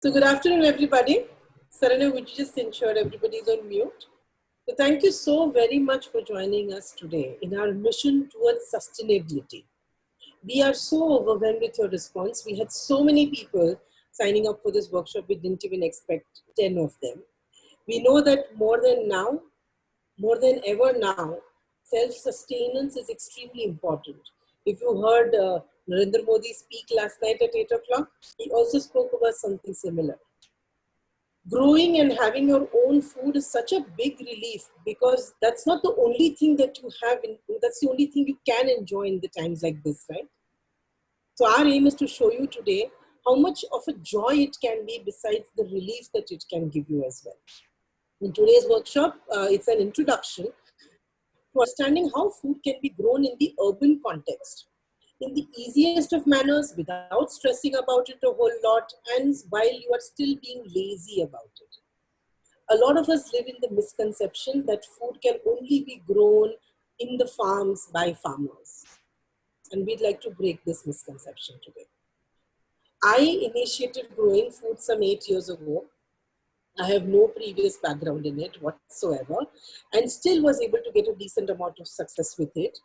So good afternoon, everybody. Sarana, would you just ensure everybody's on mute? So thank you so very much for joining us today in our mission towards sustainability. We are so overwhelmed with your response. We had so many people signing up for this workshop. We didn't even expect 10 of them. We know that more than ever now, self-sustenance is extremely important. If you heard Narendra Modi speak last night at 8 o'clock, he also spoke about something similar. Growing and having your own food is such a big relief because that's not the only thing that you have, that's the only thing you can enjoy in the times like this, right? So our aim is to show you today how much of a joy it can be besides the relief that it can give you as well. In today's workshop, it's an introduction to understanding how food can be grown in the urban context in the easiest of manners without stressing about it a whole lot and while you are still being lazy about it. A lot of us live in the misconception that food can only be grown in the farms by farmers. And we'd like to break this misconception today. I initiated growing food some 8 years ago. I have no previous background in it whatsoever and still was able to get a decent amount of success with it.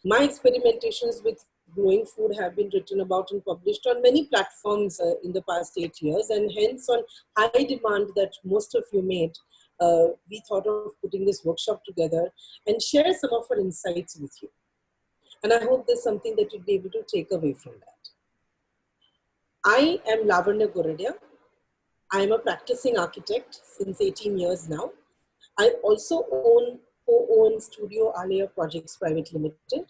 My experimentations with growing food have been written about and published on many platforms in the past 8 years, and hence on high demand that most of you made, we thought of putting this workshop together and share some of our insights with you. And I hope there's something that you'll be able to take away from that. I am Lavanya Goradia. I am a practicing architect since 18 years now. I also co-own Studio Alaya Projects Private Limited.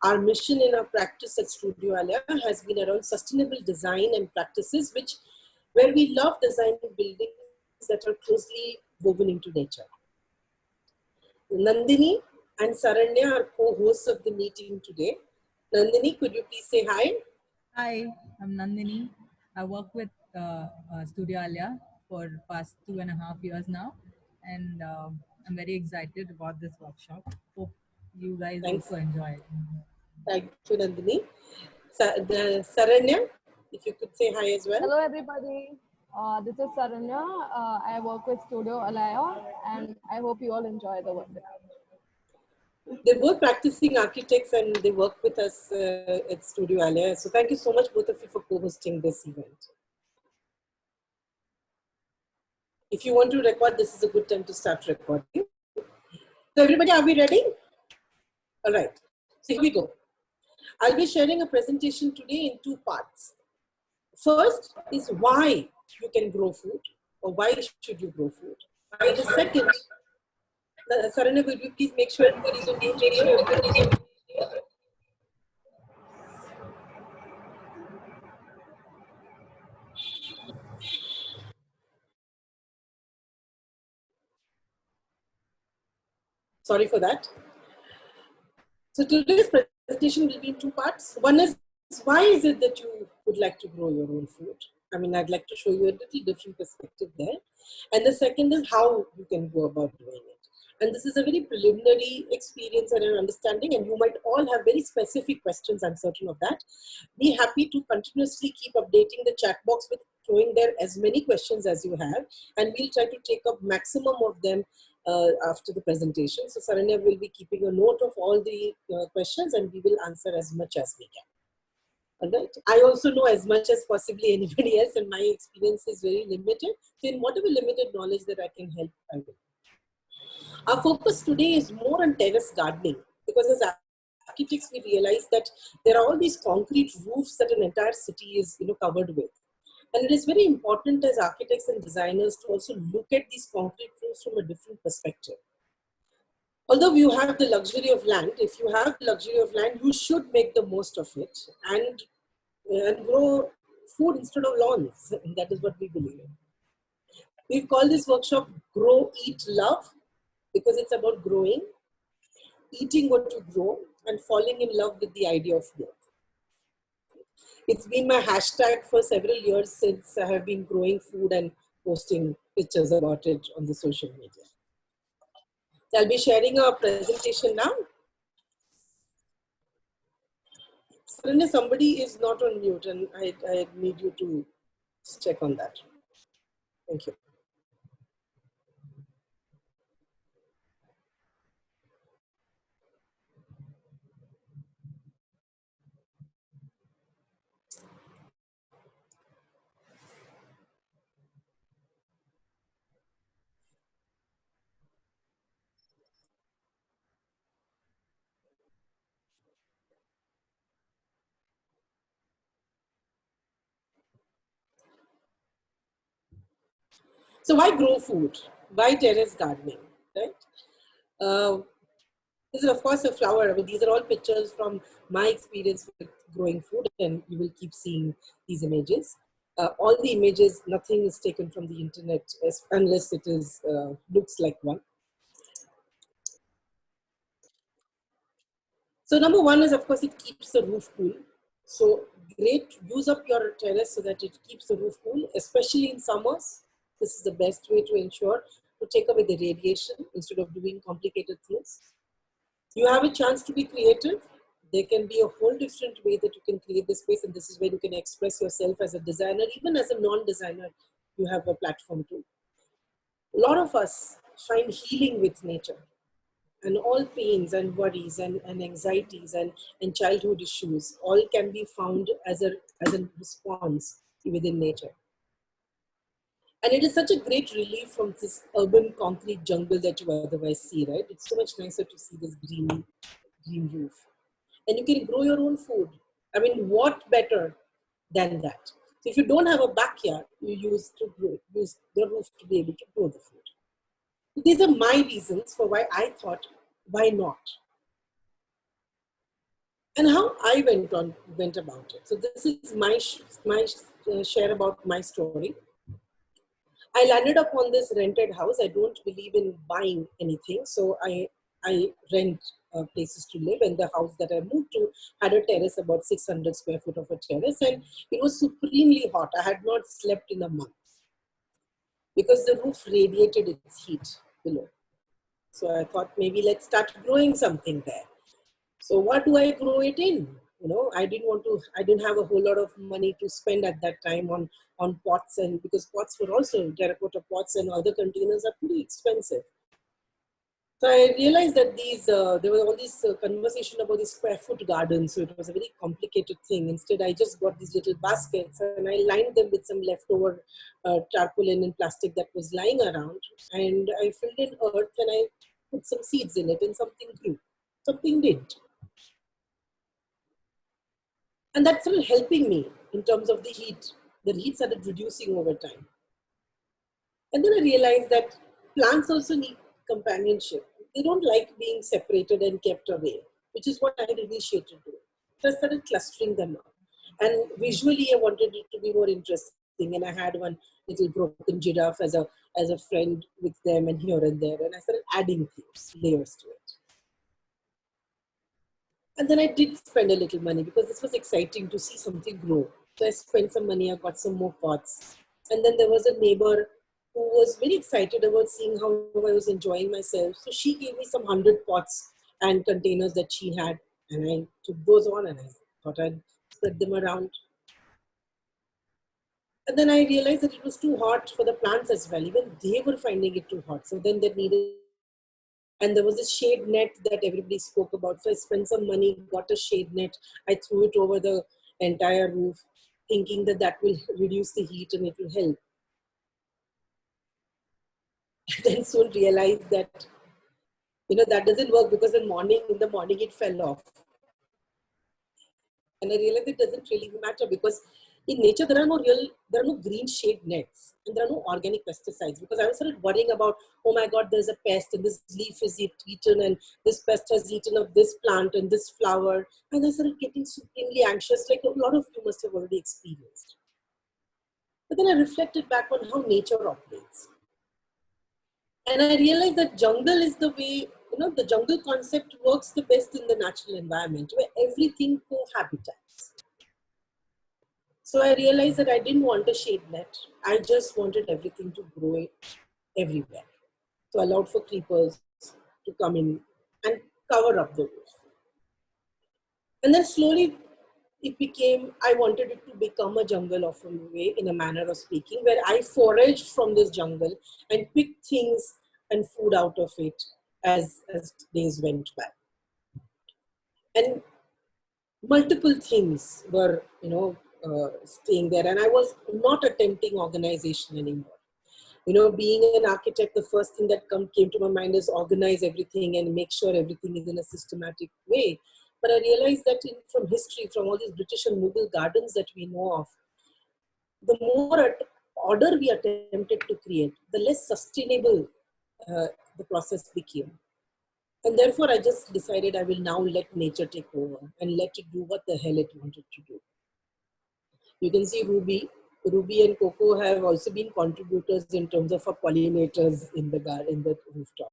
Our mission in our practice at Studio Alaya has been around sustainable design and practices where we love designing buildings that are closely woven into nature. Nandini and Saranya are co-hosts of the meeting today. Nandini, could you please say hi? Hi, I'm Nandini. I work with Studio Alaya for past 2.5 years now, and I'm very excited about this workshop. Hope you guys also enjoy it. Thank you, Nandini. Saranya, if you could say hi as well. Hello, everybody. This is Saranya. I work with Studio Alaya, and I hope you all enjoy the work. They're both practicing architects and they work with us at Studio Alaya. So thank you so much, both of you, for co-hosting this event. If you want to record, this is a good time to start recording. So everybody, are we ready? All right, so here we go. I'll be sharing a presentation today in 2 parts. First is why you can grow food, or why should you grow food. And the second, Sarana, will you please make sure everybody's on mute? Sorry for that. So today's presentation will be in 2 parts. One is, why is it that you would like to grow your own food? I mean, I'd like to show you a little different perspective there. And the second is how you can go about doing it. And this is a very preliminary experience and an understanding, and you might all have very specific questions, I'm certain of that. Be happy to continuously keep updating the chat box with throwing there as many questions as you have, and we'll try to take up maximum of them after the presentation. So Saranya will be keeping a note of all the questions and we will answer as much as we can. All right. I also know as much as possibly anybody else, and my experience is very limited. So in whatever limited knowledge that I can help, I will. Our focus today is more on terrace gardening, because as architects we realize that there are all these concrete roofs that an entire city is covered with. And it is very important as architects and designers to also look at these concrete roofs from a different perspective. Although you have the luxury of land, if you have the luxury of land, you should make the most of it and grow food instead of lawns. That is what we believe in. We've called this workshop Grow.Eat.Love because it's about growing, eating what you grow, and falling in love with the idea of both. It's been my hashtag for several years since I have been growing food and posting pictures about it on the social media. So I'll be sharing a presentation now. Suddenly somebody is not on mute and I need you to Just check on that. Thank you. So why grow food? Why terrace gardening? Right? Uh, this is of course a flower. I mean, these are all pictures from my experience with growing food, and you will keep seeing these images. All the images, nothing is taken from the internet unless it is looks like one. So number one is, of course, it keeps the roof cool. So great, use up your terrace so that it keeps the roof cool, especially in summers. This is the best way to ensure to take away the radiation instead of doing complicated things. You have a chance to be creative. There can be a whole different way that you can create the space, and this is where you can express yourself as a designer, even as a non-designer. You have a platform too. A lot of us find healing with nature, and all pains and worries and anxieties and childhood issues all can be found as a response within nature. And it is such a great relief from this urban concrete jungle that you otherwise see, right? It's so much nicer to see this green roof. And you can grow your own food. I mean, what better than that? So if you don't have a backyard, you use the roof to be able to grow the food. So these are my reasons for why I thought, why not? And how I went about it. So this is my share about my story. I landed up on this rented house. I don't believe in buying anything, so I rent places to live. And the house that I moved to had a terrace, about 600 square foot of a terrace, and it was supremely hot. I had not slept in a month because the roof radiated its heat below. So I thought maybe let's start growing something there. So what do I grow it in? I didn't have a whole lot of money to spend at that time on pots, and because pots were also terracotta pots and other containers are pretty expensive. So I realized that there was all this conversation about the square foot garden. So it was a very complicated thing. Instead, I just got these little baskets and I lined them with some leftover tarpaulin and plastic that was lying around. And I filled in earth and I put some seeds in it, and something grew. Something did. And that started helping me in terms of the heat. The heat started reducing over time. And then I realized that plants also need companionship. They don't like being separated and kept away, which is what I had initiated doing. So I started clustering them up. And visually, I wanted it to be more interesting. And I had one little broken giraffe as a friend with them, and here and there. And I started adding things, layers to it. And then I did spend a little money because this was exciting to see something grow. So I spent some money, I got some more pots. And then there was a neighbor who was very excited about seeing how I was enjoying myself. So she gave me some 100 pots and containers that she had. And I took those on and I thought I'd spread them around. And then I realized that it was too hot for the plants as well. Even they were finding it too hot. So then they needed, and there was a shade net that everybody spoke about. So I spent some money, got a shade net. I threw it over the entire roof, thinking that that will reduce the heat and it will help. Then soon realized that that doesn't work because in the morning it fell off. And I realized it doesn't really matter because in nature there are no green shade nets and there are no organic pesticides, because I was sort of worrying about, oh my God, there's a pest and this leaf is eaten and this pest has eaten up this plant and this flower. And I started getting supremely anxious, like a lot of you must have already experienced. But then I reflected back on how nature operates. And I realized that jungle is the way, the jungle concept works the best in the natural environment where everything cohabitates. So I realized that I didn't want a shade net. I just wanted everything to grow everywhere. So I allowed for creepers to come in and cover up the roof. And then slowly, it became, I wanted it to become a jungle of a way, in a manner of speaking, where I foraged from this jungle and picked things and food out of it as days went by. And multiple things were, staying there. And I was not attempting organization anymore. Being an architect, the first thing that came to my mind is organize everything and make sure everything is in a systematic way. But I realized that from history, from all these British and Mughal gardens that we know of, the more order we attempted to create, the less sustainable the process became. And therefore, I just decided I will now let nature take over and let it do what the hell it wanted to do. You can see Ruby and Coco have also been contributors in terms of our pollinators in the rooftop.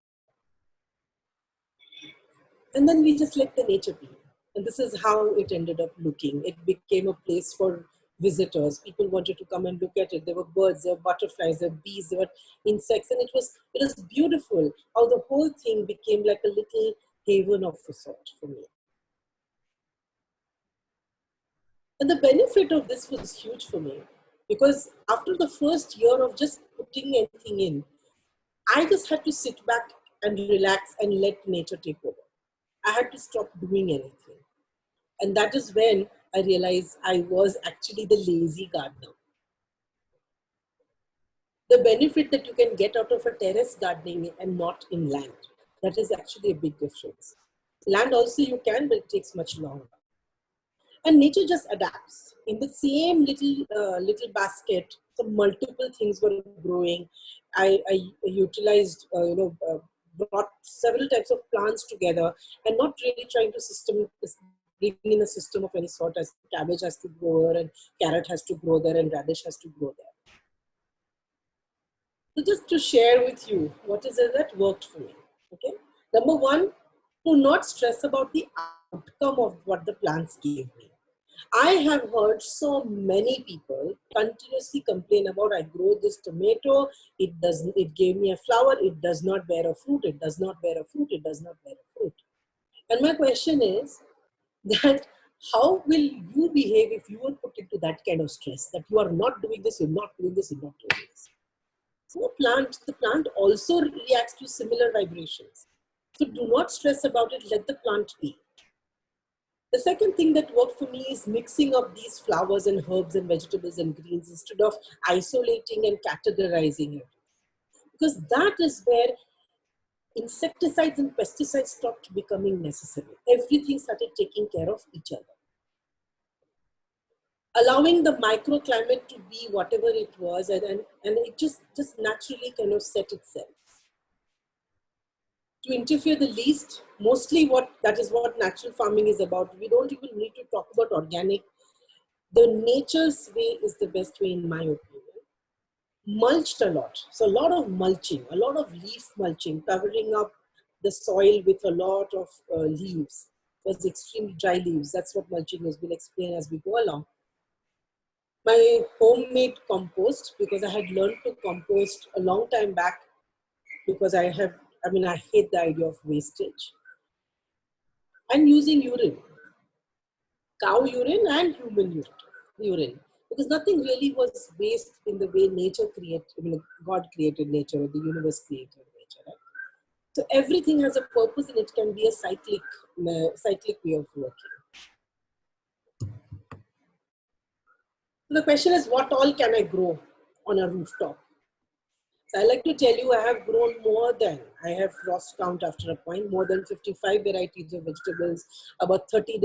And then we just let the nature be. And this is how it ended up looking. It became a place for visitors. People wanted to come and look at it. There were birds, there were butterflies, there were bees, there were insects, and it was beautiful how the whole thing became like a little haven of a sort for me. And the benefit of this was huge for me, because after the first year of just putting everything in, I just had to sit back and relax and let nature take over. I had to stop doing anything. And that is when I realized I was actually the lazy gardener. The benefit that you can get out of a terrace gardening and not in land, that is actually a big difference. Land also you can, but it takes much longer. And nature just adapts. In the same little basket, so multiple things were growing. I utilized, brought several types of plants together, and not really trying to bring in a system of any sort, as cabbage has to grow there, and carrot has to grow there, and radish has to grow there. So just to share with you, what is it that worked for me? Okay. Number one, to not stress about the outcome of what the plants gave me. I have heard so many people continuously complain about, I grow this tomato, it gave me a flower, it does not bear a fruit, it does not bear a fruit, it does not bear a fruit. And my question is that how will you behave if you are put into that kind of stress, that you are not doing this, you're not doing this, you're not doing this? So the plant also reacts to similar vibrations. So do not stress about it, let the plant be. The second thing that worked for me is mixing up these flowers and herbs and vegetables and greens instead of isolating and categorizing it. Because that is where insecticides and pesticides stopped becoming necessary. Everything started taking care of each other. Allowing the microclimate to be whatever it was, and it just naturally kind of set itself. To interfere the least, mostly that is what natural farming is about. We don't even need to talk about organic. The nature's way is the best way, in my opinion. Mulched a lot. So a lot of mulching, a lot of leaf mulching, covering up the soil with a lot of leaves. Those extremely dry leaves. That's what mulching is. We'll explain as we go along. My homemade compost, because I had learned to compost a long time back, because I hate the idea of wastage. And using urine, cow urine and human urine, because nothing really was waste in the way nature God created nature, or the universe created nature, right? So everything has a purpose, and it can be a cyclic way of working. So the question is, what all can I grow on a rooftop? So I like to tell you, I have grown I have lost count after a point, more than 55 varieties of vegetables, about 30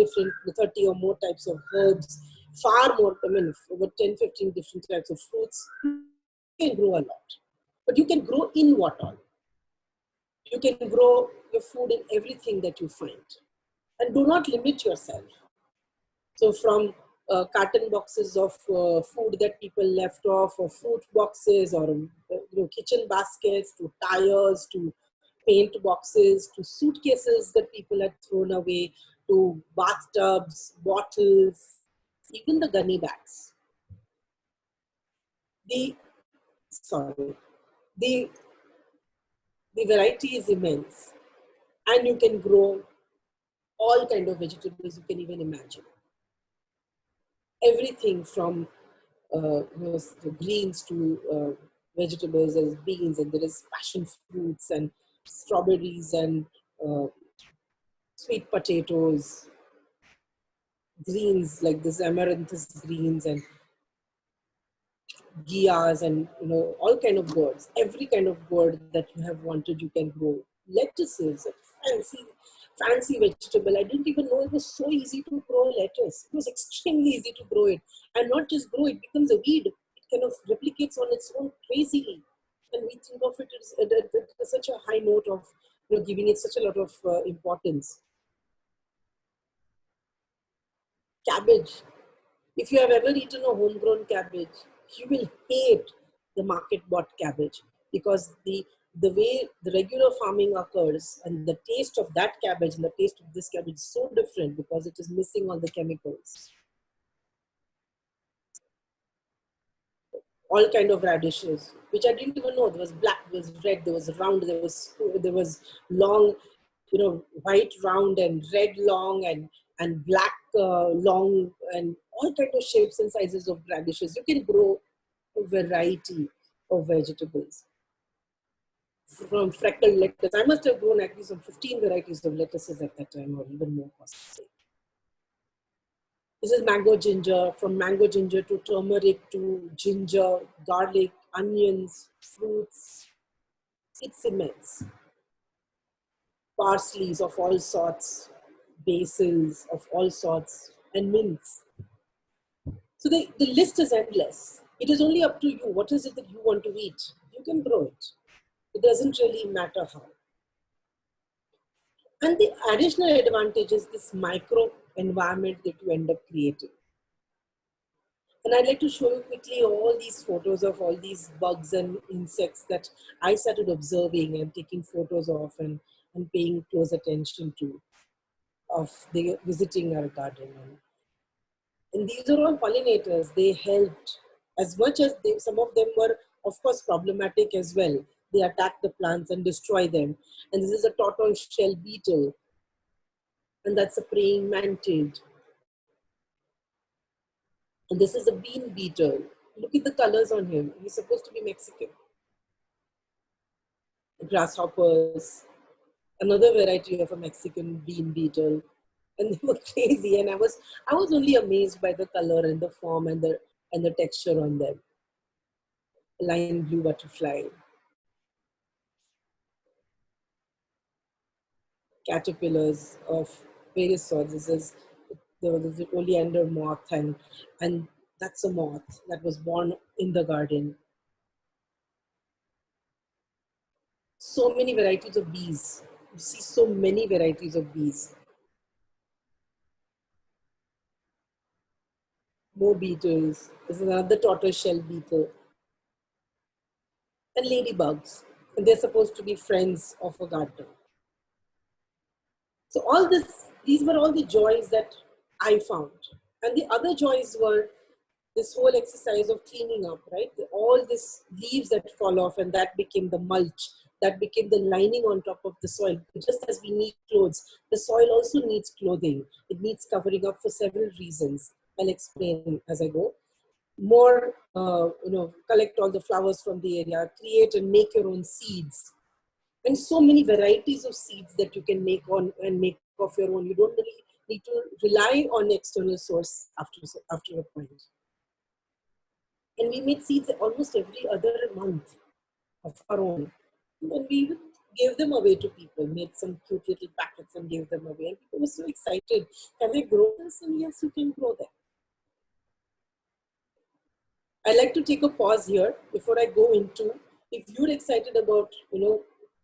or more types of herbs, far more, over 10, 15 different types of fruits. You can grow a lot. But you can grow in what all? You can grow your food in everything that you find. And do not limit yourself. So from carton boxes of food that people left off, or fruit boxes, or kitchen baskets, to tires, to paint boxes, to suitcases that people had thrown away, to bathtubs, bottles, even the gunny bags. The variety is immense, and you can grow all kind of vegetables you can even imagine. everything from the greens to vegetables. There's beans, and there is passion fruits and strawberries and uh, sweet potatoes, greens like this amaranthus greens and ghias, and all kind of gourds. Every kind of gourd that you have wanted, you can grow. Lettuces, fancy vegetable. I didn't even know it was so easy to grow lettuce. It was extremely easy to grow it, and not just grow it becomes a weed. It kind of replicates on its own crazily, and we think of it as such a high note of giving it such a lot of importance. Cabbage. If you have ever eaten a homegrown cabbage, you will hate the market bought cabbage, because the way the regular farming occurs and the taste of that cabbage and the taste of this cabbage is so different because it is missing all the chemicals. All kind of radishes, which I didn't even know. There was black, there was red, there was round, there was long, white round and red long and black long, and all kind of shapes and sizes of radishes. You can grow a variety of vegetables from freckled lettuce. I must have grown at least some 15 varieties of lettuces at that time, or even more possibly. This is mango ginger, from mango ginger to turmeric to ginger, garlic, onions, fruits. It's immense. Parsleys of all sorts, basils of all sorts, and mints. So the list is endless. It is only up to you. What is it that you want to eat? You can grow it. It doesn't really matter how. And the additional advantage is this micro environment that you end up creating. And I'd like to show you quickly all these photos of all these bugs and insects that I started observing and taking photos of and paying close attention to, of the visiting our garden. And these are all pollinators. They helped as much as some of them were, of course, problematic as well. They attack the plants and destroy them. And this is a tortoise shell beetle. And that's a praying mantid. And this is a bean beetle. Look at the colors on him. He's supposed to be Mexican. Grasshoppers, another variety of a Mexican bean beetle. And they were crazy. And I was only amazed by the color and the form and the texture on them. Lion blue butterfly. Caterpillars of various sorts. This is the oleander moth, and that's a moth that was born in the garden. So many varieties of bees. You see so many varieties of bees. More beetles. This is another tortoiseshell beetle. And ladybugs. And they're supposed to be friends of a gardener. So these were all the joys that I found. And the other joys were this whole exercise of cleaning up, right? All these leaves that fall off, and that became the mulch, that became the lining on top of the soil. Just as we need clothes, the soil also needs clothing. It needs covering up for several reasons. I'll explain as I go. More, collect all the flowers from the area, create and make your own seeds. And so many varieties of seeds that you can make of your own. You don't really need to rely on external source after a point. And we made seeds almost every other month of our own. And we even gave them away to people, made some cute little packets and gave them away. And people were so excited. Can they grow this? And yes, you can grow them. I like to take a pause here before I go into, if you're excited about,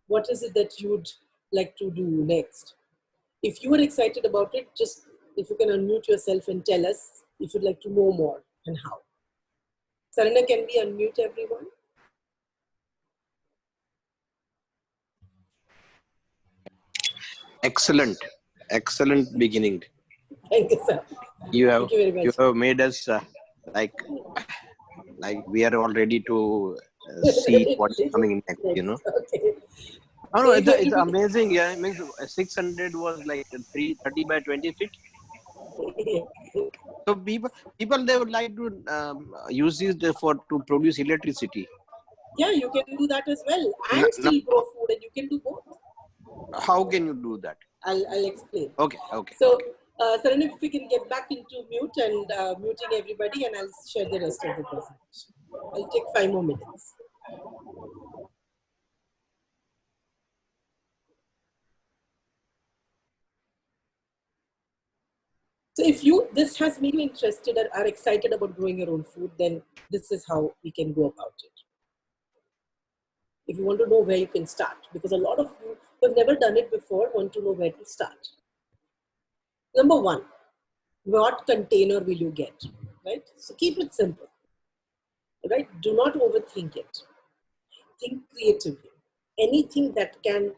what is it that you'd like to do next? If you are excited about it, just if you can unmute yourself and tell us if you'd like to know more and how. Sarana, can we unmute everyone? Excellent beginning. Thank you, sir. You have Thank you very much. made us like we are all ready to see what's coming next. Okay. Oh So no, if it's you- amazing. Yeah, it means 600 was like 330 by 20 feet. So people they would like to use this to produce electricity. Yeah, you can do that as well Now, and still grow food, and you can do both. how can you do that? I'll explain. Okay, okay, So, okay. Saran, if we can get back into mute and muting everybody, and I'll share the rest of the presentation. I'll take 5 more minutes. So if this has made you interested or are excited about growing your own food, then this is how we can go about it. If you want to know where you can start, because a lot of you who have never done it before want to know where to start. Number one, what container will you get, right? So keep it simple, right? Do not overthink it. Think creatively. Anything that can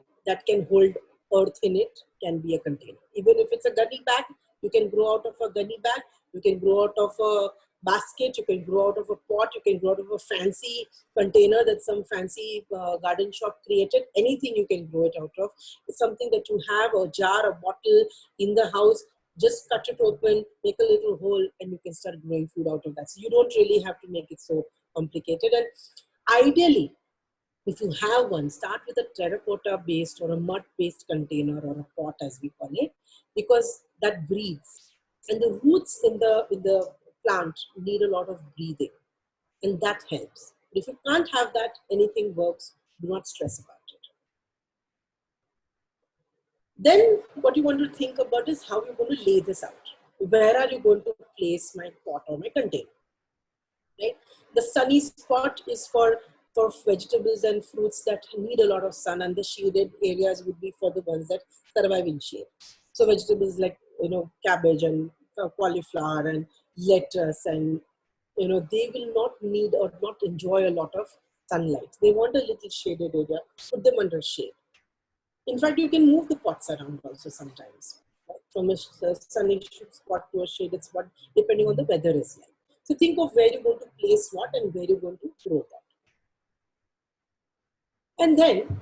hold earth in it can be a container. Even if it's a gunny bag, you can grow out of a gunny bag. You can grow out of a basket. You can grow out of a pot. You can grow out of a fancy container that some fancy garden shop created. Anything you can grow it out of. It's something that you have, a jar, a bottle in the house. Just cut it open, make a little hole, and you can start growing food out of that. So you don't really have to make it so complicated. And ideally, if you have one, start with a terracotta based or a mud based container or a pot as we call it, because that breathes. And the roots in the plant need a lot of breathing, and that helps. But if you can't have that, anything works. Do not stress about it. Then what you want to think about is how you're going to lay this out. Where are you going to place my pot or my container? Right? The sunny spot is for vegetables and fruits that need a lot of sun, and the shaded areas would be for the ones that survive in shade. So vegetables like cabbage and cauliflower and lettuce, and they will not need or not enjoy a lot of sunlight. They want a little shaded area. Put them under shade. In fact, you can move the pots around also sometimes, right? From a sunny spot to a shaded spot, depending on the weather is like. So think of where you're going to place what and where you're going to grow that. And then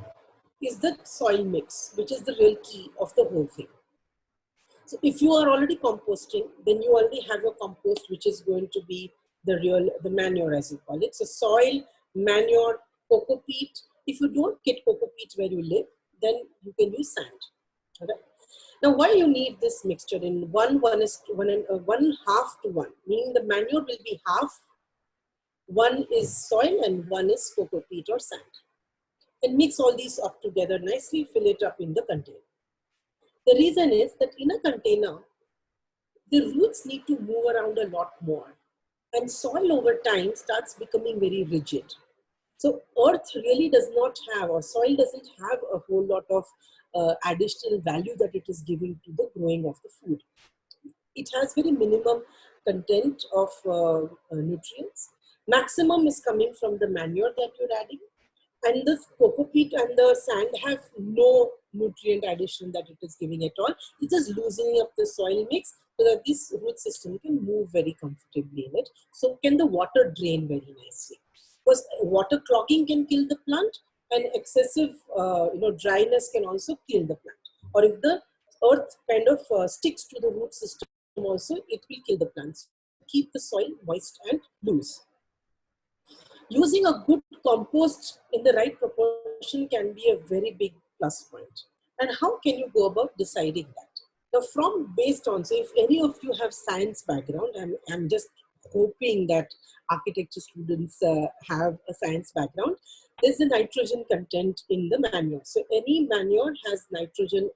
is the soil mix, which is the real key of the whole thing. So if you are already composting, then you already have your compost, which is going to be the manure as you call it. So soil, manure, coco peat. If you don't get coco peat where you live, then you can use sand. Okay? Now, why you need this mixture in one half to one, meaning the manure will be half. One is soil and one is coco peat or sand. And mix all these up together nicely, fill it up in the container. The reason is that in a container, the roots need to move around a lot more. And soil over time starts becoming very rigid. So earth really does not have, or soil doesn't have a whole lot of additional value that it is giving to the growing of the food. It has very minimum content of nutrients. Maximum is coming from the manure that you're adding. And the coco peat and the sand have no nutrient addition that it is giving at all. It's just loosening up the soil mix so that this root system can move very comfortably in it. So can the water drain very nicely. Because water clogging can kill the plant, and excessive dryness can also kill the plant. Or if the earth kind of sticks to the root system also, it will kill the plants. Keep the soil moist and loose. Using a good compost in the right proportion can be a very big plus point. And how can you go about deciding that? Now, based on, so if any of you have science background, I'm just hoping that architecture students have a science background. There's the nitrogen content in the manure. So any manure has nitrogen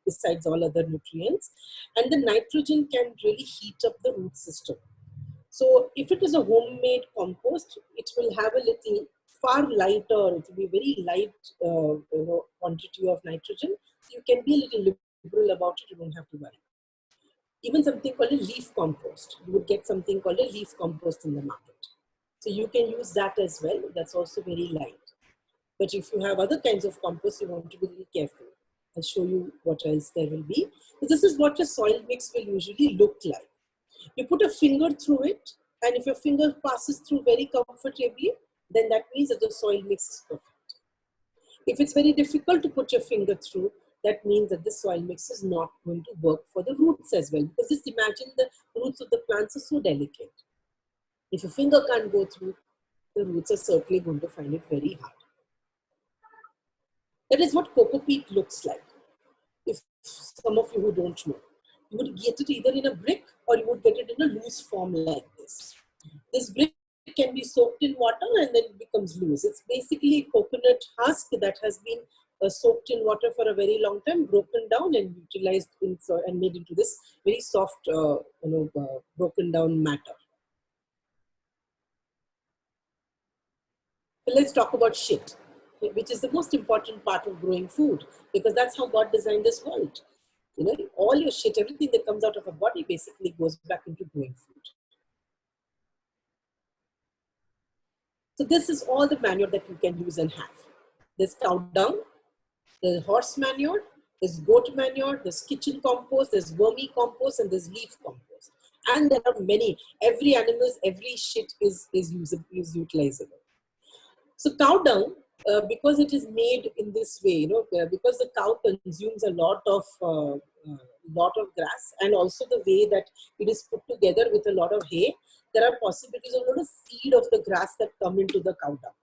besides all other nutrients, and the nitrogen can really heat up the root system. So if it is a homemade compost, it will have a little far lighter, it will be very light quantity of nitrogen. You can be a little liberal about it, you don't have to worry. Even something called a leaf compost. You would get something called a leaf compost in the market. So you can use that as well. That's also very light. But if you have other kinds of compost, you want to be really careful. I'll show you what else there will be. So this is what a soil mix will usually look like. You put a finger through it, and if your finger passes through very comfortably, then that means that the soil mix is perfect. If it's very difficult to put your finger through, that means that the soil mix is not going to work for the roots as well. Because just imagine the roots of the plants are so delicate. If your finger can't go through, the roots are certainly going to find it very hard. That is what coco peat looks like. If some of you who don't know, you would get it either in a brick or you would get it in a loose form like this. This brick can be soaked in water and then it becomes loose. It's basically a coconut husk that has been soaked in water for a very long time, broken down and utilized and made into this very soft, broken down matter. So let's talk about shit, which is the most important part of growing food, because that's how God designed this world. You know, all your shit, everything that comes out of a body basically goes back into growing food. So this is all the manure that you can use and have. There's cow dung, there's horse manure, there's goat manure, there's kitchen compost, there's vermicompost, and there's leaf compost. And there are many. Every animal's, every shit is utilizable. So cow dung, because it is made in this way, because the cow consumes a lot of grass, and also the way that it is put together with a lot of hay, there are possibilities of a lot of seed of the grass that come into the cow dung.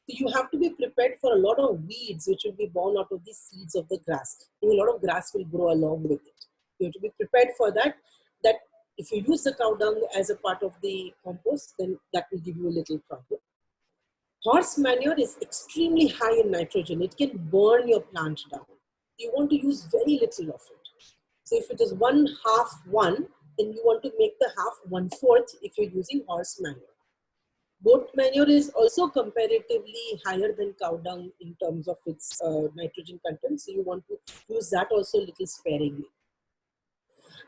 So you have to be prepared for a lot of weeds which will be born out of the seeds of the grass. And a lot of grass will grow along with it. You have to be prepared for that. That if you use the cow dung as a part of the compost, then that will give you a little problem. Horse manure is extremely high in nitrogen. It can burn your plant down. You want to use very little of it. So if it is 1/2, then you want to make the half 1/4 if you're using horse manure. Goat manure is also comparatively higher than cow dung in terms of its nitrogen content. So you want to use that also a little sparingly.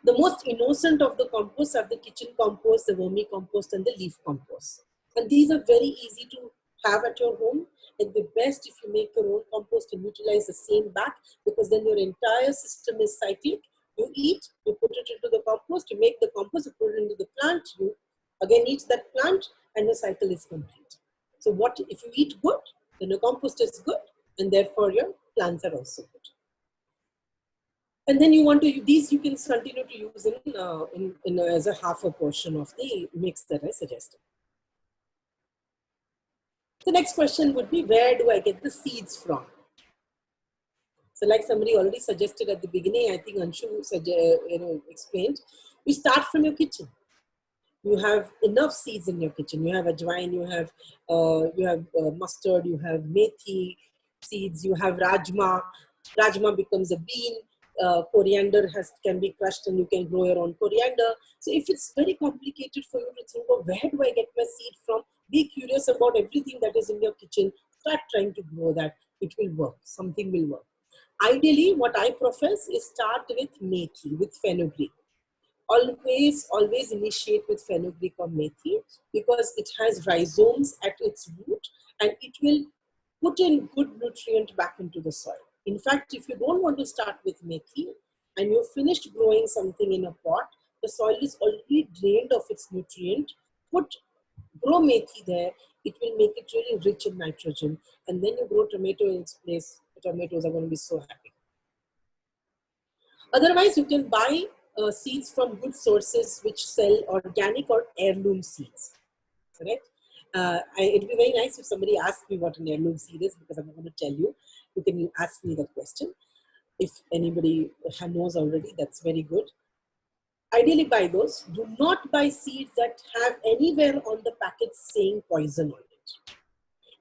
The most innocent of the composts are the kitchen compost, the vermicompost, and the leaf compost. And these are very easy to have at your home. It'd be best if you make your own compost and utilize the same back, because then your entire system is cyclic. You eat, you put it into the compost, you make the compost, you put it into the plant, you again eat that plant, and the cycle is complete. So what if you eat good, then your compost is good, and therefore your plants are also good. And then you want to these you can continue to use in as a half a portion of the mix that I suggested. The next question would be, where do I get the seeds from? So like somebody already suggested at the beginning, I think Anshu explained, you start from your kitchen. You have enough seeds in your kitchen. You have ajwain, you have mustard, you have methi seeds, you have rajma. Rajma becomes a bean. Coriander can be crushed and you can grow your own coriander. So if it's very complicated for you to think of where do I get my seed from, be curious about everything that is in your kitchen. Start trying to grow that. It will work. Something will work. Ideally, what I profess is start with methi, with fenugreek. Always initiate with fenugreek or methi, because it has rhizomes at its root and it will put in good nutrient back into the soil. In fact, if you don't want to start with methi and you've finished growing something in a pot, the soil is already drained of its nutrient, grow methi there, it will make it really rich in nitrogen, and then you grow tomato in its place. The tomatoes are going to be so happy. Otherwise, you can buy seeds from good sources which sell organic or heirloom seeds. Correct? It'd be very nice if somebody asked me what an heirloom seed is, because I'm not going to tell you. You can ask me that question. If anybody knows already, that's very good. Ideally buy those. Do not buy seeds that have anywhere on the packet saying poison on it.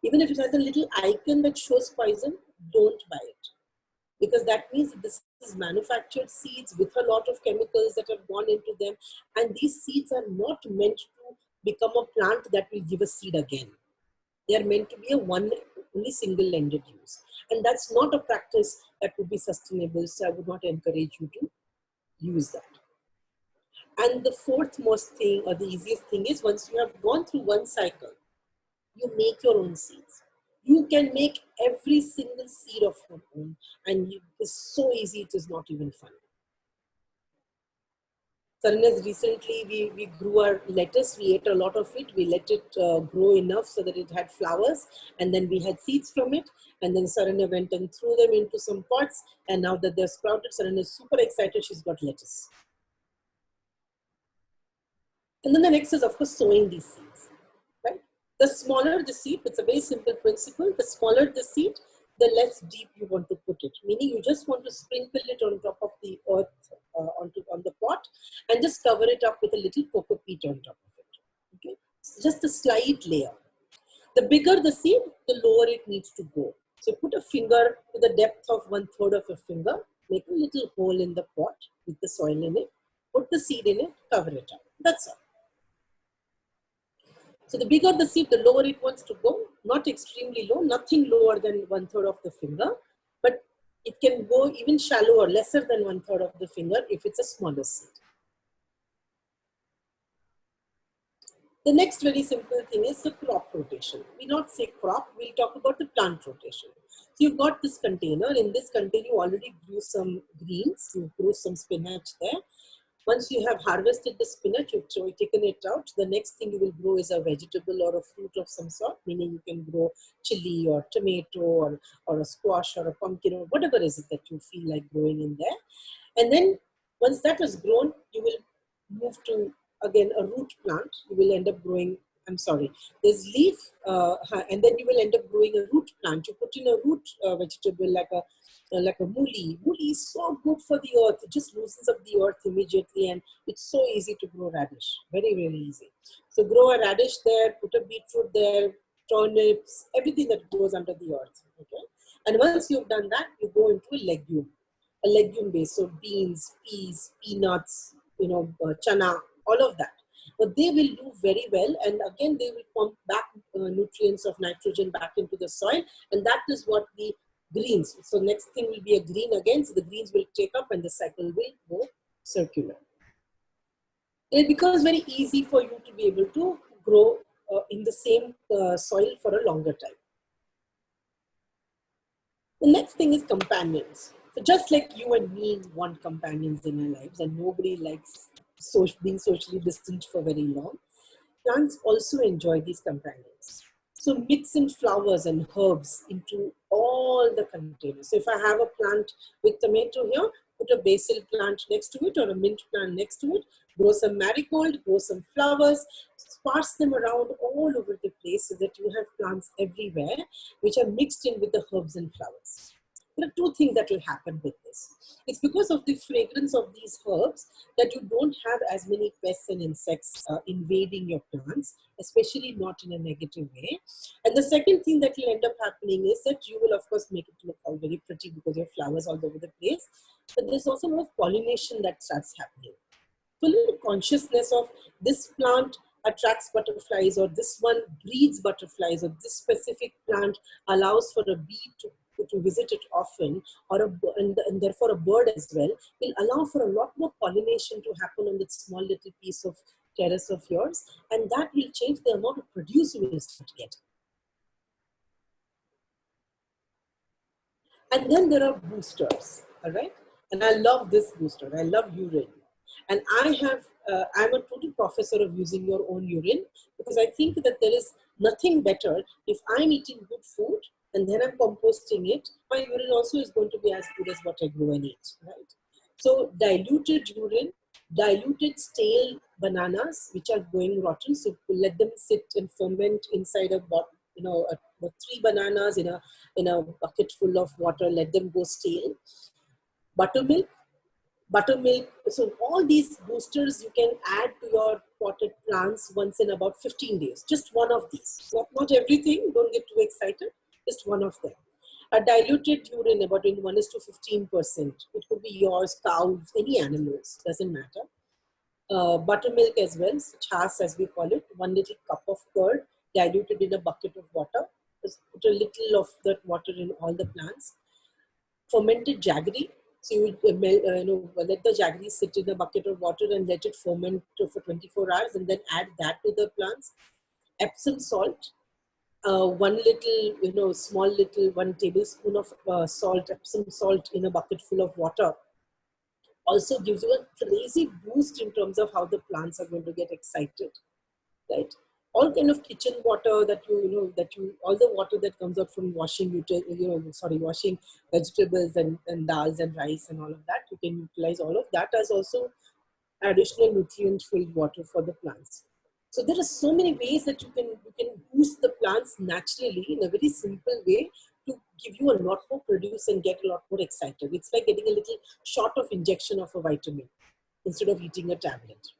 Even if it has a little icon that shows poison, don't buy it. Because that means this is manufactured seeds with a lot of chemicals that have gone into them. And these seeds are not meant to become a plant that will give a seed again. They are meant to be only single-ended use. And that's not a practice that would be sustainable. So I would not encourage you to use that. And the fourth most thing, or the easiest thing, is once you have gone through one cycle, you make your own seeds. You can make every single seed of your own, and it's so easy, it is not even fun. Sarana's recently, we grew our lettuce. We ate a lot of it. We let it grow enough so that it had flowers. And then we had seeds from it. And then Sarana went and threw them into some pots. And now that they're sprouted, Sarana is super excited. She's got lettuce. And then the next is, of course, sowing these seeds, right? The smaller the seed, it's a very simple principle. The smaller the seed, the less deep you want to put it. Meaning you just want to sprinkle it on top of the earth, on the pot, and just cover it up with a little cocoa peat on top of it. Okay, just a slight layer. The bigger the seed, the lower it needs to go. So put a finger to the depth of 1/3 of a finger, make a little hole in the pot with the soil in it, put the seed in it, cover it up. That's all. So the bigger the seed, the lower it wants to go. Not extremely low, nothing lower than 1/3 of the finger, but it can go even shallower, lesser than 1/3 of the finger if it's a smaller seed. The next very simple thing is the crop rotation. We not say crop, we'll talk about the plant rotation. So you've got this container. In this container, you already grew some greens. You grew some spinach there. Once you have harvested the spinach, you've taken it out, the next thing you will grow is a vegetable or a fruit of some sort, meaning you can grow chili or tomato or a squash or a pumpkin or whatever is it that you feel like growing in there. And then once that has grown, you will move to, again, a root plant. You will end up growing, I'm sorry, there's leaf, and then you will end up growing a root plant. You put in a root vegetable like a mooli. Mooli is so good for the earth. It just loosens up the earth immediately, and it's so easy to grow radish. Very, very easy. So grow a radish there, put a beetroot there, turnips, everything that grows under the earth. Okay. And once you've done that, you go into a legume base. So beans, peas, peanuts, chana, all of that. But they will do very well, and again they will pump back nutrients of nitrogen back into the soil, and that is what the greens. So next thing will be a green again. So the greens will take up, and the cycle will go circular. It becomes very easy for you to be able to grow in the same soil for a longer time. The next thing is companions. So just like you and me want companions in our lives, and nobody likes being socially distant for very long, plants also enjoy these companions. So mix in flowers and herbs into all the containers. So if I have a plant with tomato here, put a basil plant next to it or a mint plant next to it, grow some marigold, grow some flowers, sparse them around all over the place so that you have plants everywhere which are mixed in with the herbs and flowers. There are two things that will happen with this. It's because of the fragrance of these herbs that you don't have as many pests and insects invading your plants, especially not in a negative way. And the second thing that will end up happening is that you will, of course, make it look all very pretty because you have flowers all over the place. But there's also a lot of pollination that starts happening. So a little consciousness of this plant attracts butterflies, or this one breeds butterflies, or this specific plant allows for a bee to visit it often, and therefore a bird as well, will allow for a lot more pollination to happen on that small little piece of terrace of yours, and that will change the amount of produce you will start getting. And then there are boosters, all right? And I love this booster. I love urine. And I'm a total professor of using your own urine, because I think that there is nothing better. If I'm eating good food and then I'm composting it, my urine also is going to be as good as what I grow and eat, right? So diluted urine, diluted stale bananas, which are going rotten. So let them sit and ferment inside a bottle. 3 bananas in a bucket full of water, let them go stale. Buttermilk. So all these boosters you can add to your potted plants once in about 15 days. Just one of these. Not everything, don't get too excited, just one of them. A diluted urine about in 1:15%. It could be yours, cows, any animals, doesn't matter. Buttermilk as well, chas as we call it, 1 little cup of curd diluted in a bucket of water. Just put a little of that water in all the plants. Fermented jaggery. So you would let the jaggery sit in a bucket of water and let it ferment for 24 hours, and then add that to the plants. Epsom salt. 1 little, small little 1 tablespoon of salt, Epsom salt in a bucket full of water. also gives you a crazy boost in terms of how the plants are going to get excited, right? All kind of kitchen water that all the water that comes out from washing vegetables and dals and rice and all of that, you can utilize all of that as also additional nutrient filled water for the plants. So there are so many ways that you can boost the plants naturally in a very simple way to give you a lot more produce and get a lot more excited. It's like getting a little shot of injection of a vitamin instead of eating a tablet.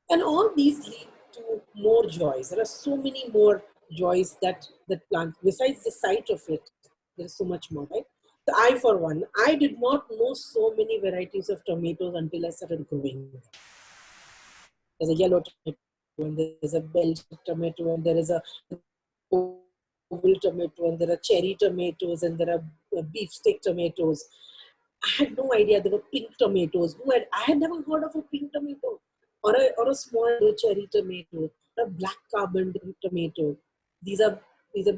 And all these lead to more joys. There are so many more joys that plant, besides the sight of it, there's so much more, right? So I, for one, I did not know so many varieties of tomatoes until I started growing them. There's a yellow tomato, and there's a bell-shaped tomato, and there is a oval tomato, and there are cherry tomatoes, and there are beefsteak tomatoes. I had no idea there were pink tomatoes. I had never heard of a pink tomato, or a small yellow cherry tomato, or a black carbon tomato. These are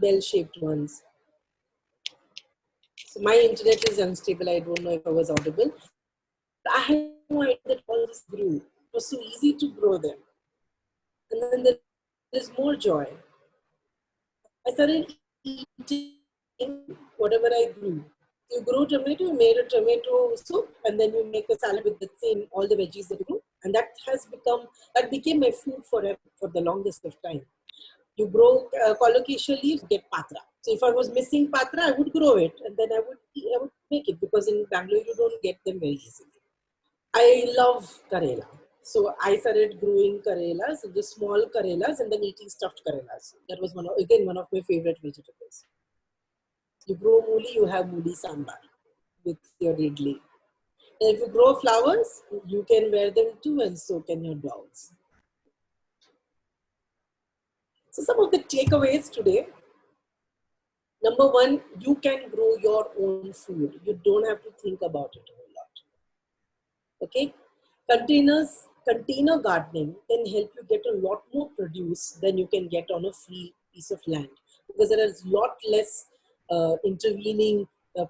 bell-shaped ones. So my internet is unstable. I don't know if I was audible. But I had no idea that all this grew. It was so easy to grow them. And then there is more joy. I started eating whatever I grew. You grow tomato, you made a tomato soup, and then you make a salad with the same, all the veggies that you grew. And that became my food for the longest of time. You grow colocasia leaves, get patra. So if I was missing patra, I would grow it, and then I would make it, because in Bangalore you don't get them very easily. I love Karela. So I started growing Karelas, the small Karelas, and then eating stuffed Karelas. That was one of my favorite vegetables. You grow mooli, you have mooli sambar with your idli. And if you grow flowers, you can wear them too, and so can your dogs. So some of the takeaways today. Number one, you can grow your own food. You don't have to think about it a whole lot. Okay? Container gardening can help you get a lot more produce than you can get on a free piece of land, because there is a lot less intervening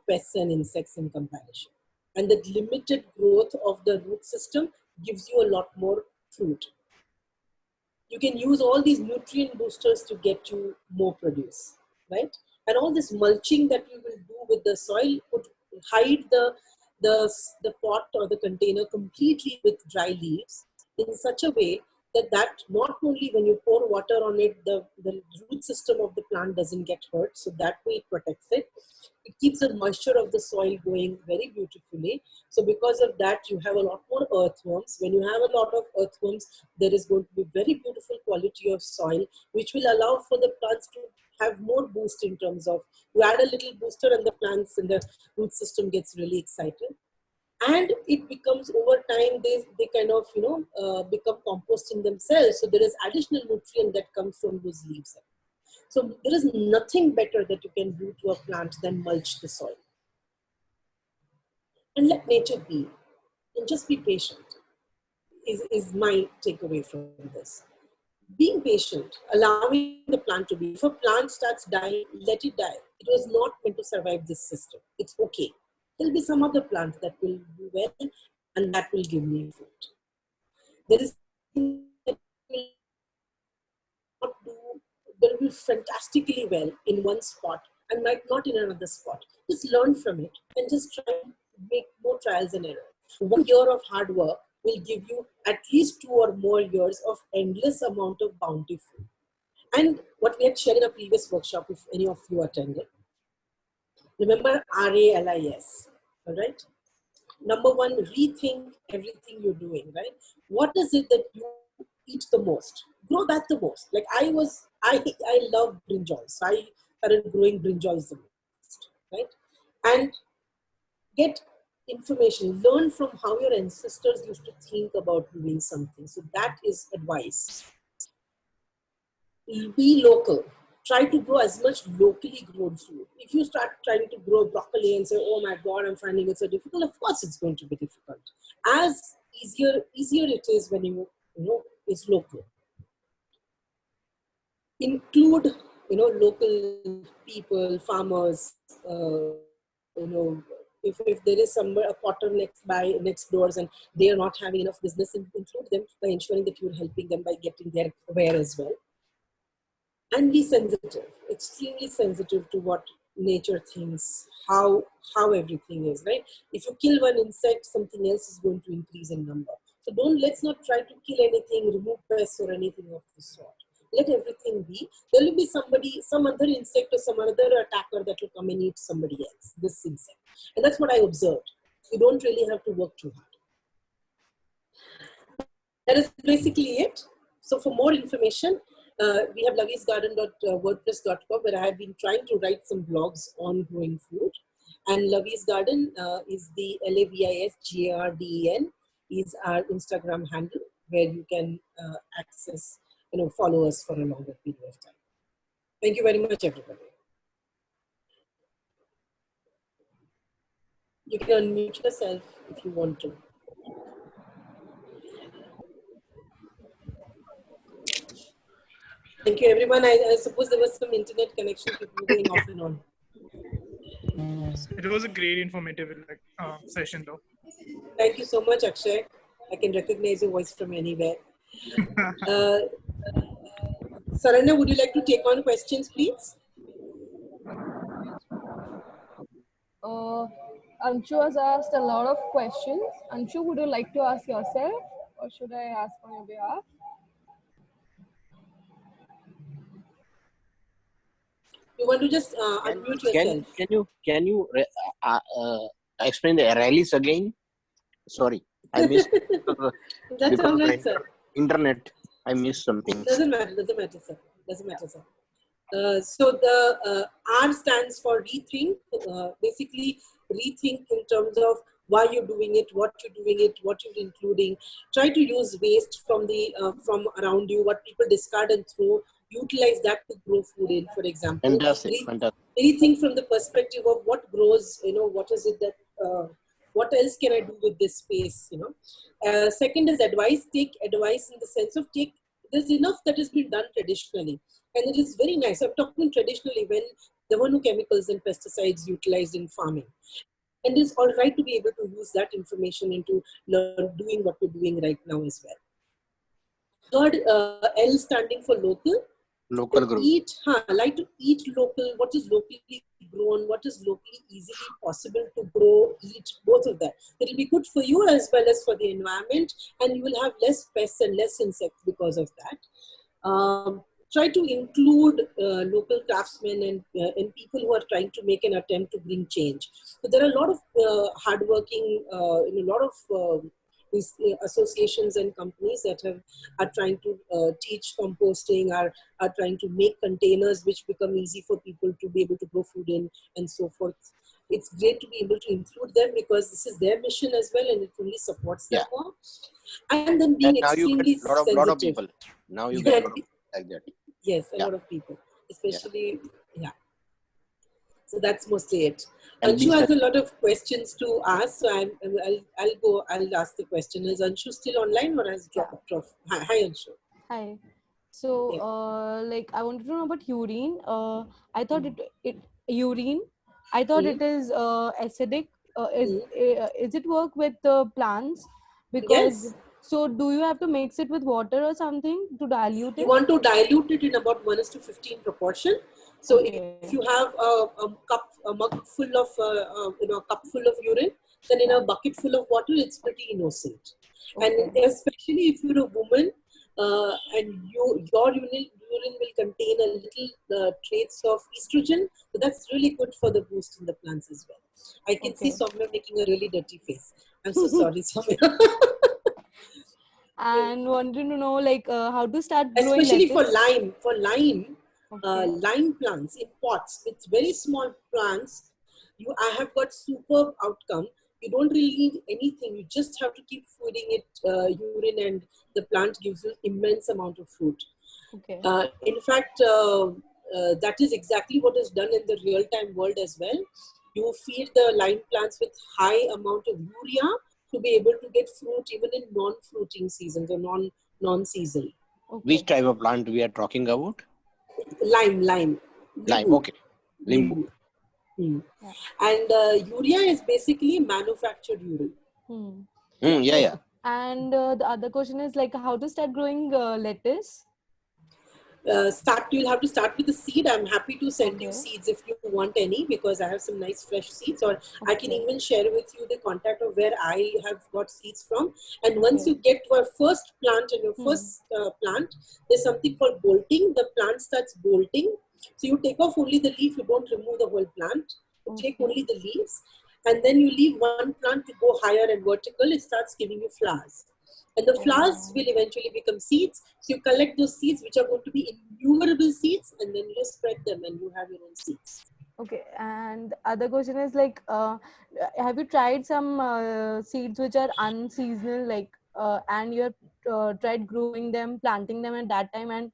pests and insects in comparison. And the limited growth of the root system gives you a lot more fruit. You can use all these nutrient boosters to get you more produce, right? And all this mulching that we will do with the soil would hide the pot or the container completely with dry leaves in such a way that not only when you pour water on it, the root system of the plant doesn't get hurt, so that way it protects it. It keeps the moisture of the soil going very beautifully. So because of that, you have a lot more earthworms. When you have a lot of earthworms, there is going to be very beautiful quality of soil, which will allow for the plants to have more boost in terms of, you add a little booster and the plants and the root system gets really excited. And it becomes, over time, they kind of, become compost in themselves. So there is additional nutrient that comes from those leaves. So there is nothing better that you can do to a plant than mulch the soil. And let nature be. And just be patient is my takeaway from this. Being patient, allowing the plant to be. If a plant starts dying, let it die. It was not meant to survive this system. It's okay. There'll be some other plant that will do well, and that will give me food. There is something that will do fantastically well in one spot and might not in another spot. Just learn from it and just try and make more trials and errors. 1 year of hard work will give you at least 2 or more years of endless amount of bountiful. And what we had shared in a previous workshop, if any of you attended, remember RALIS, all right? Number one, rethink everything you're doing, right? What is it that you eat the most? Grow that the most. Like I love brinjals. So I started growing brinjals the most, right? And get information, learn from how your ancestors used to think about doing something. So that is advice. Be local. Try to grow as much locally grown food. If you start trying to grow broccoli and say, oh my God, I'm finding it so difficult, of course it's going to be difficult. As easier it is when it's local. Include, local people, farmers, if there is somewhere a potter next doors and they are not having enough business, include them by ensuring that you're helping them by getting their aware as well. And be sensitive, extremely sensitive to what nature thinks, how everything is, right? If you kill one insect, something else is going to increase in number. So let's not try to kill anything, remove pests or anything of the sort. Let everything be. There will be some other insect or some other attacker that will come and eat somebody else, this insect. And that's what I observed. You don't really have to work too hard. That is basically it. So for more information, we have loviesgarden.wordpress.com, where I have been trying to write some blogs on growing food. And Lovies Garden is the LAVISGARDEN is our Instagram handle, where you can access, follow us for a longer period of time. Thank you very much, everybody. You can unmute yourself if you want to. Thank you, everyone. I suppose there was some internet connection, people going off and on. It was a great informative session, though. Thank you so much, Akshay. I can recognize your voice from anywhere. Saranya, would you like to take on questions, please? Anshu has asked a lot of questions. Anshu, would you like to ask yourself, or should I ask on your behalf? You want to just unmute yourself? Can you explain the rallies again? Sorry, I missed. That's all right, sir. Internet, I missed something. Doesn't matter, sir. So the R stands for rethink. Basically, rethink in terms of why you're doing it, what you're doing it, what you're including. Try to use waste from around you, what people discard and throw. Utilize that to grow food in, for example. Fantastic. Rethink from the perspective of what grows. What is it that what else can I do with this space? Second is advice. Take advice in the sense of there's enough that has been done traditionally. And it is very nice. I'm talking traditionally when there were no chemicals and pesticides utilized in farming. And it's all right to be able to use that information into doing what we're doing right now as well. Third, L standing for local. Local growth. Like to eat local, what is locally grown, what is locally easily possible to grow, eat, both of that. It will be good for you as well as for the environment, and you will have less pests and less insects because of that. Try to include local craftsmen and people who are trying to make an attempt to bring change. So there are a lot of hardworking, a lot of these associations and companies that are trying to teach composting, are trying to make containers which become easy for people to be able to grow food in and so forth. It's great to be able to include them because this is their mission as well, and it really supports them more. And then being extremely sensitive. Lot of people. Now you get a lot of people like that. Yes, a lot of people, especially, So that's mostly it. Anshu has a lot of questions to ask, so I'll ask the question. Is Anshu still online or has dropped off? Hi, Anshu. Hi. So, I wanted to know about urine. I thought urine. I thought it is acidic. Is it work with plants? Because so do you have to mix it with water or something to dilute it? You want to dilute it in about 1:15 proportion. So if you have a mug full of a cup full of urine, then in a bucket full of water, it's pretty innocent. And especially if you're a woman and your urine will contain a little traits of estrogen, so that's really good for the boost in the plants as well. I can see Soumya making a really dirty face. I'm so sorry, Soumya. And wanted to know how to start growing especially lettuce. for lime lime plants in pots with very small plants. I have got superb outcome. You don't really need anything. You just have to keep feeding it urine, and the plant gives you immense amount of food. In fact, that is exactly what is done in the real-time world as well. You feed the lime plants with high amount of urea to be able to get fruit even in non-fruiting seasons or non-season. Which type of plant we are talking about? Lime. Lime, okay. Limbu. Hmm. Yeah. And urea is basically manufactured urine. Hmm. Yeah, So, yeah. and the other question is like how to start growing lettuce. You'll have to start with the seed. I'm happy to send you Okay. seeds if you want any, because I have some nice fresh seeds, or I can Okay. even share with you the contact of where I have got seeds from. And once Okay. you get your first plant and your first plant, there's something called bolting. The plant starts bolting. So you take off only the leaf, you don't remove the whole plant. You take Okay. only the leaves, and then you leave one plant to go higher and vertical. It starts giving you flowers. And the flowers Oh. will eventually become seeds. So you collect those seeds, which are going to be innumerable seeds, and then you spread them and you have your own seeds. Okay. And other question is like, have you tried some seeds which are unseasonal, like, and you have tried growing them, planting them at that time, and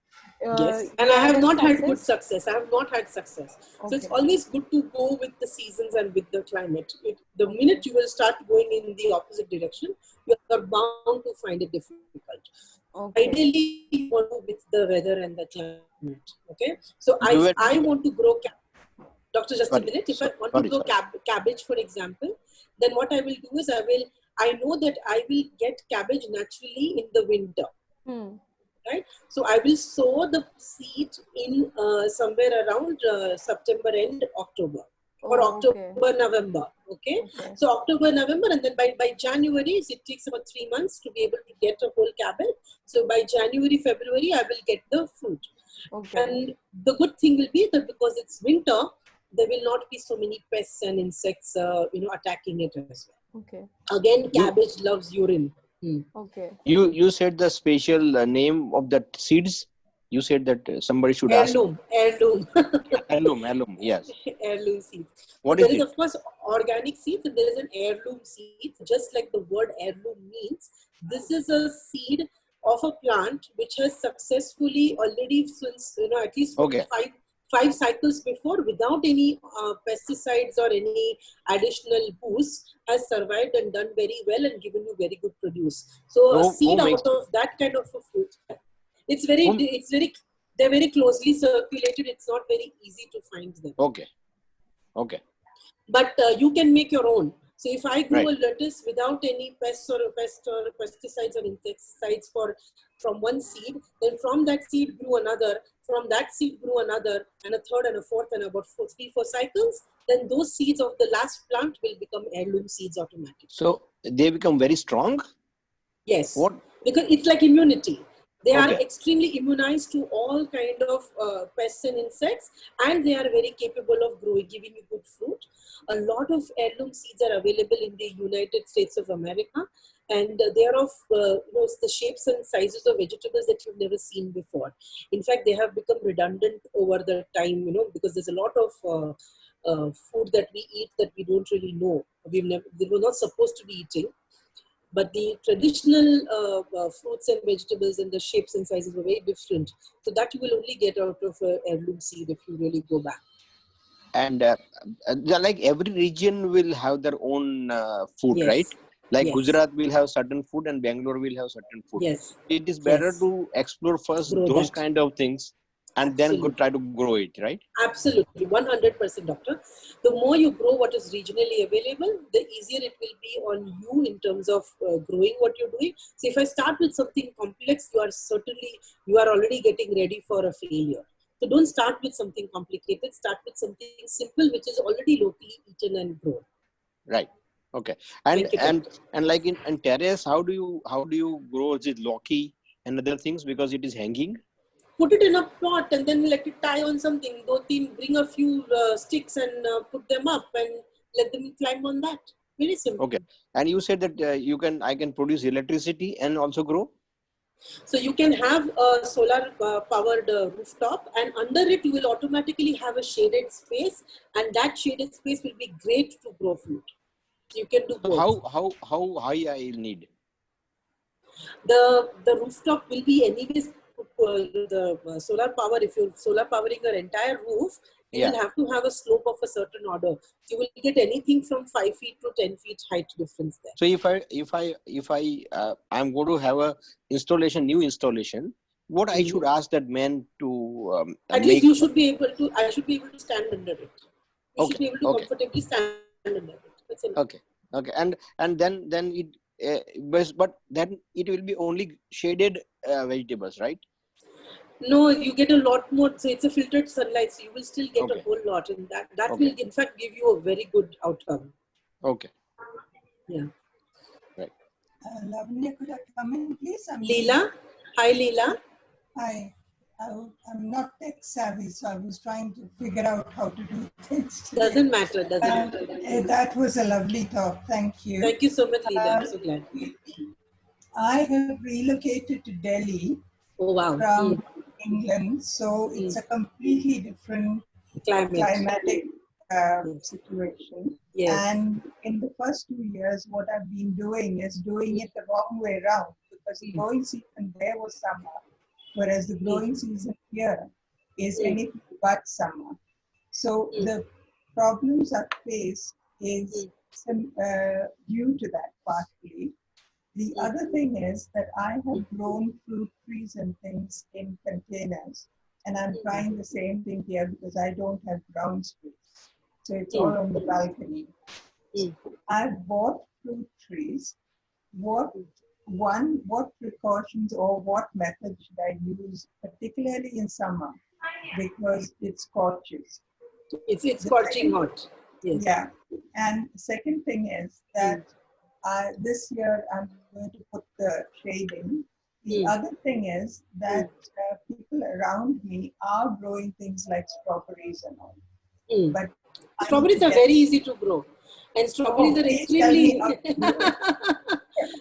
Yes, and you I had have any not had good success? success. I have not had success. So it's Okay. always good to go with the seasons and with the climate. The Okay. minute you will start going in the opposite direction, you are bound to find it difficult. So Okay. ideally, you want to go with the weather and the climate. Okay. So You if were I want to grow Doctor, just a sorry, minute. If I want to sorry, grow sorry. cabbage, for example, then what I will do is I know that I will get cabbage naturally in the winter, Hmm. right? So I will sow the seed in somewhere around September end, October, or Oh, October, okay. November. Okay. Okay. So October, November, and then by January, so it takes about 3 months to be able to get a whole cabbage. So by January, February, I will get the fruit. Okay. And the good thing will be that because it's winter, there will not be so many pests and insects, attacking it as Okay. well. Again, You cabbage loves urine. Hmm. Okay. you said the special name of that seeds. You said that somebody should ask. Heirloom. Alum. Yes. Heirloom seeds. So What there is is, it? of course, organic seeds, and there is an heirloom seed. Just like the word heirloom means, this is a seed of a plant which has successfully already, since at least Okay. five cycles before, without any pesticides or any additional boost, has survived and done very well and given you very good produce. So a Who seed makes out it? of that kind of a fruit, Whom? they're very closely circulated. It's not very easy to find them, Okay. Okay. but you can make your own. So if I grow Right. a lettuce without any pests or pesticides or insecticides from one seed, then from that seed grew another, from that seed grew another, and a third and a fourth, and about 4 cycles, then those seeds of the last plant will become heirloom seeds automatically. So they become very strong. Yes, What? because it's like immunity. They are Okay. extremely immunized to all kind of pests and insects, and they are very capable of giving you good fruit. A lot of heirloom seeds are available in the United States of America, and they are of the shapes and sizes of vegetables that you've never seen before. In fact, they have become redundant over the time, because there's a lot of food that we eat that we don't really know. They were not supposed to be eating. But the traditional fruits and vegetables and the shapes and sizes were very different. So that you will only get out of a heirloom seed if you really go back. And like every region will have their own food, right? Yes, Like yes, Gujarat will have certain food and Bangalore will have certain food. yes, It is better yes. to explore first Grow those that. kind of things and then go try Absolutely. to grow it, right? Absolutely, 100%, doctor. The more you grow what is regionally available, the easier it will be on you in terms of growing what you're doing. So if I start with something complex, you are already getting ready for a failure. So don't start with something complicated. Start with something simple, which is already locally eaten and grown. Right. Okay. And Thank you, and doctor. and like in terrace, how do you grow? Is it locky and other things because it is hanging? Put it in a pot and then let it tie on something. Bring a few sticks and put them up and let them climb on that. Very Okay. simple. And you said that I can produce electricity and also grow. So you can have a solar powered rooftop, and under it you will automatically have a shaded space, and that shaded space will be great to grow fruit. So you can do So both. how high I need? The rooftop will be anyways the solar power. If you're solar powering your entire roof, you Yeah. will have to have a slope of a certain order. You will get anything from 5 feet to 10 feet height difference there. So if I'm going to have a new installation, what I should Mhm. ask that man to At least make? you should be able to. I should be able to stand under it. You should be able to Okay. comfortably stand under it. That's enough. Okay. Okay. And then it but then it will be only shaded vegetables, right? No, you get a lot more. So it's a filtered sunlight, so you will still get a Okay. whole lot, and that will Okay. in fact give you a very good outcome. Okay. Yeah. Right. Lavanya, could I come in, please? Leela, hi Leela. Hi. I'm not tech savvy, so I was trying to figure out how to do things today. Doesn't matter. Doesn't matter. That was a lovely talk. Thank you. Thank you so much, Leela. I'm so glad. I have relocated to Delhi Oh wow. from England, so it's a completely different Climate. climatic Yes. situation. Yes. And in the first 2 years, what I've been doing is doing it the wrong way around, because the growing season there was summer, whereas the growing season here is anything but summer. So the problems I face is due to that partly. The other thing is that I have grown fruit trees and things in containers, and I'm trying the same thing here because I don't have ground space. So it's all on the balcony. So I've bought fruit trees. What precautions or what methods should I use, particularly in summer, because it scorches? It's scorching hot. Yes. Yeah. And the second thing is that this year I'm going to put the shading. The other thing is that people around me are growing things like strawberries and all. But strawberries are very easy to grow, and strawberries are extremely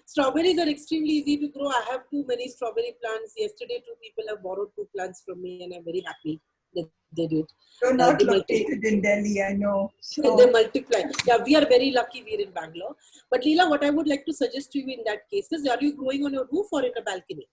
strawberries are extremely easy to grow. I have too many strawberry plants. Yesterday, 2 people have borrowed 2 plants from me, and I'm very happy that they did. You're not located in Delhi, I know. So. They multiply. Yeah, we are very lucky we're in Bangalore. But Leela, what I would like to suggest to you in that case is, are you growing on a roof or in a balcony?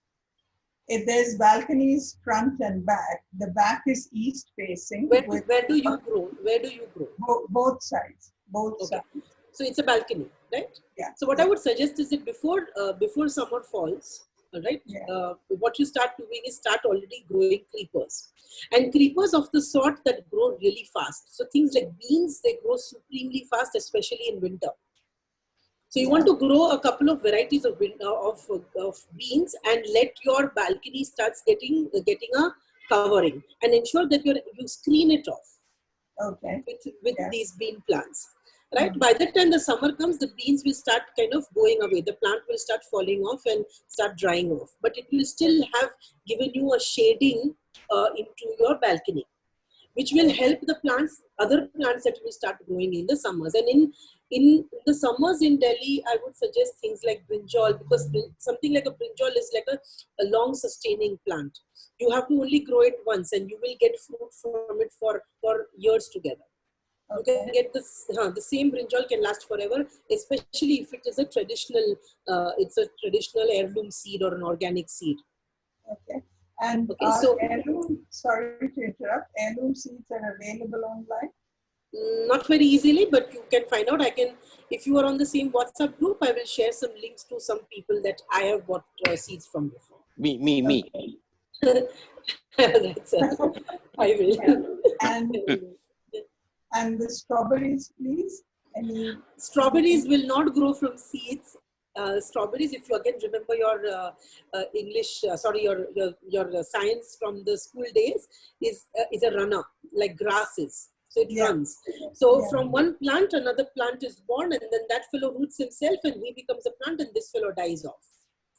If there's balconies front and back, the back is east facing. Where do you grow? Where do you grow? Both sides. Both sides. So it's a balcony, right? Yeah. So what I would suggest is that before summer falls, right? Yeah. What you start doing is start already growing creepers, and creepers of the sort that grow really fast. So things like beans, they grow supremely fast, especially in winter. So you want to grow a couple of varieties of beans and let your balcony starts getting a covering, and ensure that you screen it off. Okay. With these bean plants. Right? By the time the summer comes, the beans will start kind of going away. The plant will start falling off and start drying off. But it will still have given you a shading into your balcony, which will help the other plants that will start growing in the summers. And in the summers in Delhi, I would suggest things like brinjal, because something like a brinjal is like a long sustaining plant. You have to only grow it once, and you will get fruit from it for years together. You can get the same brinjal can last forever, especially if it is a traditional, heirloom seed or an organic seed. Okay. And heirloom, sorry to interrupt, heirloom seeds are available online? Not very easily, but you can find out. If you are on the same WhatsApp group, I will share some links to some people that I have bought seeds from before. Me. That's I will. And the strawberries, please? Strawberries will not grow from seeds. Strawberries, if you again remember your English, your science from the school days, is a runner, like grasses. So it runs. So from one plant, another plant is born, and then that fellow roots himself, and he becomes a plant, and this fellow dies off.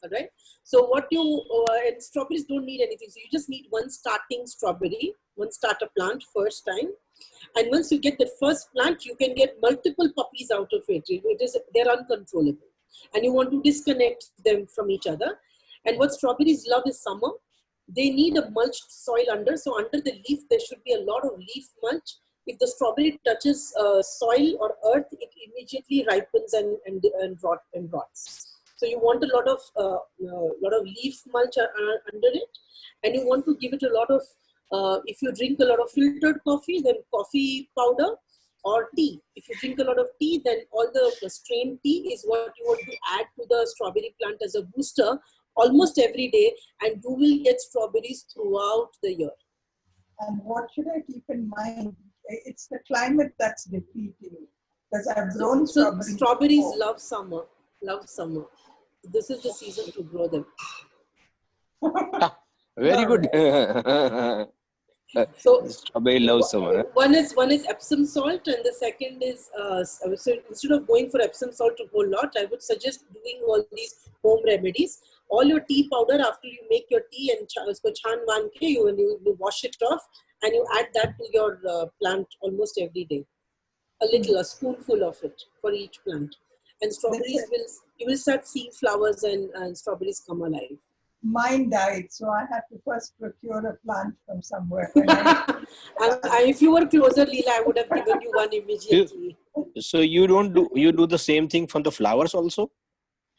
All right. So and strawberries don't need anything. So you just need one starting strawberry, one starter plant first time. And once you get the first plant, you can get multiple puppies out of it. They're uncontrollable. And you want to disconnect them from each other. And what strawberries love is summer. They need a mulched soil under. So under the leaf, there should be a lot of leaf mulch. If the strawberry touches soil or earth, it immediately ripens and rots. So you want a lot of leaf mulch under it, and you want to give it a lot of. If you drink a lot of filtered coffee, then coffee powder or tea. If you drink a lot of tea, then all the strained tea is what you want to add to the strawberry plant as a booster almost every day, and you will get strawberries throughout the year. And what should I keep in mind it's the climate that's defeating me. Because I've grown So strawberries. strawberries before. love summer. Love summer. This is the season to grow them. Very good. So Strawberry loves summer. Huh? one is Epsom salt, and the second is so instead of going for Epsom salt a whole lot, I would suggest doing all these home remedies. All your tea powder, after you make your tea and usko chan wan ke, you wash it off, and you add that to your plant almost every day. A spoonful of it for each plant, and strawberries you will start seeing flowers and strawberries come alive. Mine died, so I had to first procure a plant from somewhere. If you were closer, Leela, I would have given you one immediately. So you do the same thing from the flowers also,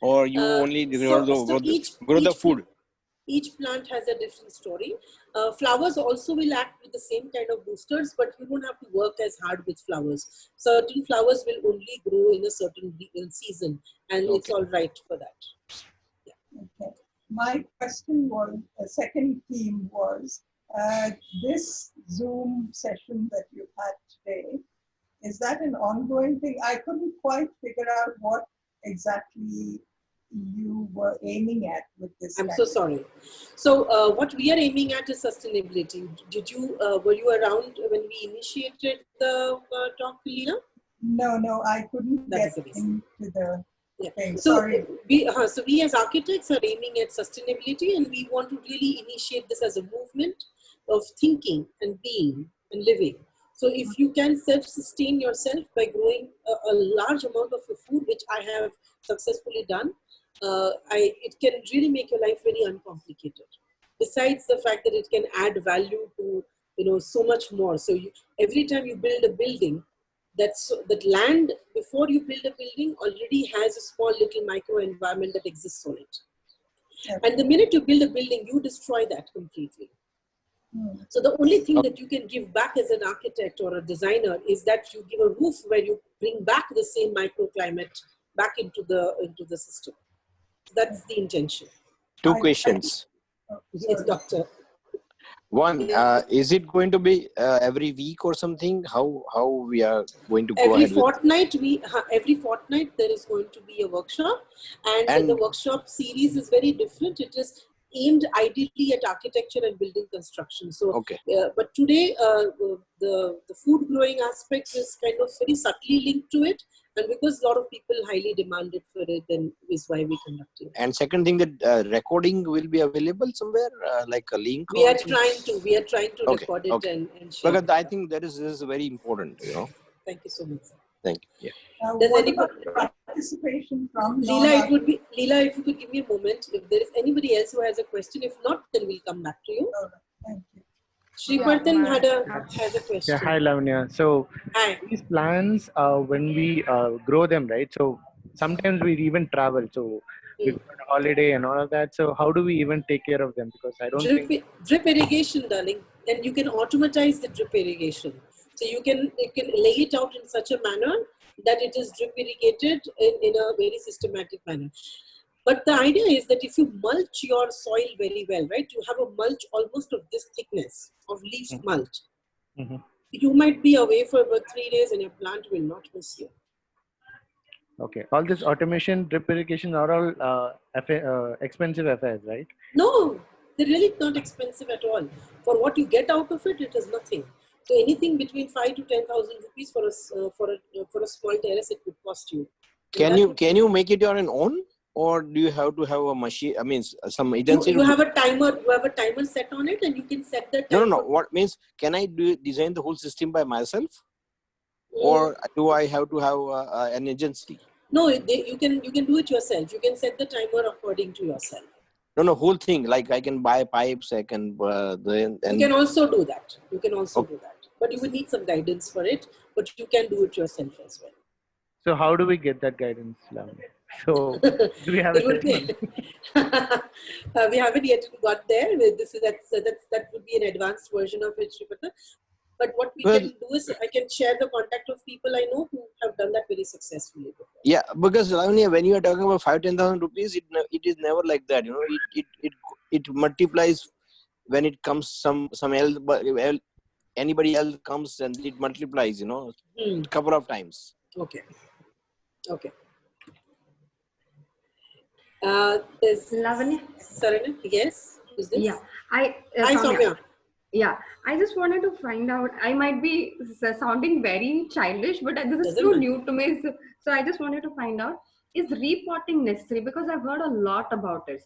or you only grow the food? Each plant has a different story. Flowers also will act with the same kind of boosters, but you don't have to work as hard with flowers. Certain flowers will only grow in a certain season, and it's all right for that. Yeah. Okay. My question was, the second theme was, this Zoom session that you had today, is that an ongoing thing? I couldn't quite figure out what exactly you were aiming at with this. I'm so sorry. So what we are aiming at is sustainability. Were you around when we initiated the talk, Leela? No, I couldn't get into the thing. Sorry. So we as architects are aiming at sustainability, and we want to really initiate this as a movement of thinking and being and living. So if you can self-sustain yourself by growing a large amount of your food, which I have successfully done, it can really make your life very uncomplicated. Besides the fact that it can add value to so much more. So every time you build a building, that land before you build a building already has a small little micro environment that exists on it. Okay. And the minute you build a building, you destroy that completely. So the only thing that you can give back as an architect or a designer is that you give a roof where you bring back the same microclimate back into the system. So that's the intention. Two questions. Yes, doctor. One, is it going to be every week or something? How we are going to go ahead every fortnight there is going to be a workshop, and the workshop series is very different. It is aimed ideally at architecture and building construction. So, but today the food growing aspect is kind of very subtly linked to it, and because a lot of people highly demanded for it, then is why we conduct it. And second thing, that recording will be available somewhere, like a link. We are trying to record it and share. Because I think this is very important. Thank you so much, sir. Thank you. Yeah. Does anybody participation from Leela? Leela, if you could give me a moment. If there is anybody else who has a question, if not, then we'll come back to you. Thank you. Sriparthan has a question. Yeah, hi Lavanya. So these plants, when we grow them, right? So sometimes we even travel. So we go on a holiday and all of that. So how do we even take care of them? Because I don't think drip irrigation, darling. And you can automatize the drip irrigation. So you can lay it out in such a manner that it is drip irrigated in a very systematic manner. But the idea is that if you mulch your soil very well, right? You have a mulch almost of this thickness of leaf mulch. Mm-hmm. You might be away for about 3 days and your plant will not miss you. Okay. All this automation, drip irrigation are all expensive affairs, right? No, they're really not expensive at all. For what you get out of it, it is nothing. So anything between 5,000 to 10,000 rupees for a small terrace, it would cost you. Can you make it your own, or do you have to have a machine? I mean, some agency. You have a timer. You have a timer set on it, and you can set the timer. No. What means? Can I design the whole system by myself, or do I have to have an agency? No, you can do it yourself. You can set the timer according to yourself. No, whole thing. Like I can buy pipes. I can You can also do that. Do that. But you will need some guidance for it. But you can do it yourself as well. So how do we get that guidance, Lavanya? So do we have a we haven't yet got there. That would be an advanced version of it, Sriparthan. But what we can do is I can share the contact of people I know who have done that very successfully before. Yeah, because Lavanya, when you are talking about 5,000-10,000 rupees, it is never like that. It multiplies when it comes some anybody else comes and it multiplies, you know, couple of times. Okay. Okay. There's Lavanya? Sarana. Yes. Who's this? Yeah, I Hi, Soumya. Soumya. Yeah, I just wanted to find out. I might be sounding very childish, but this is Doesn't so matter. new to me. So I just wanted to find out: is repotting necessary? Because I've heard a lot about it.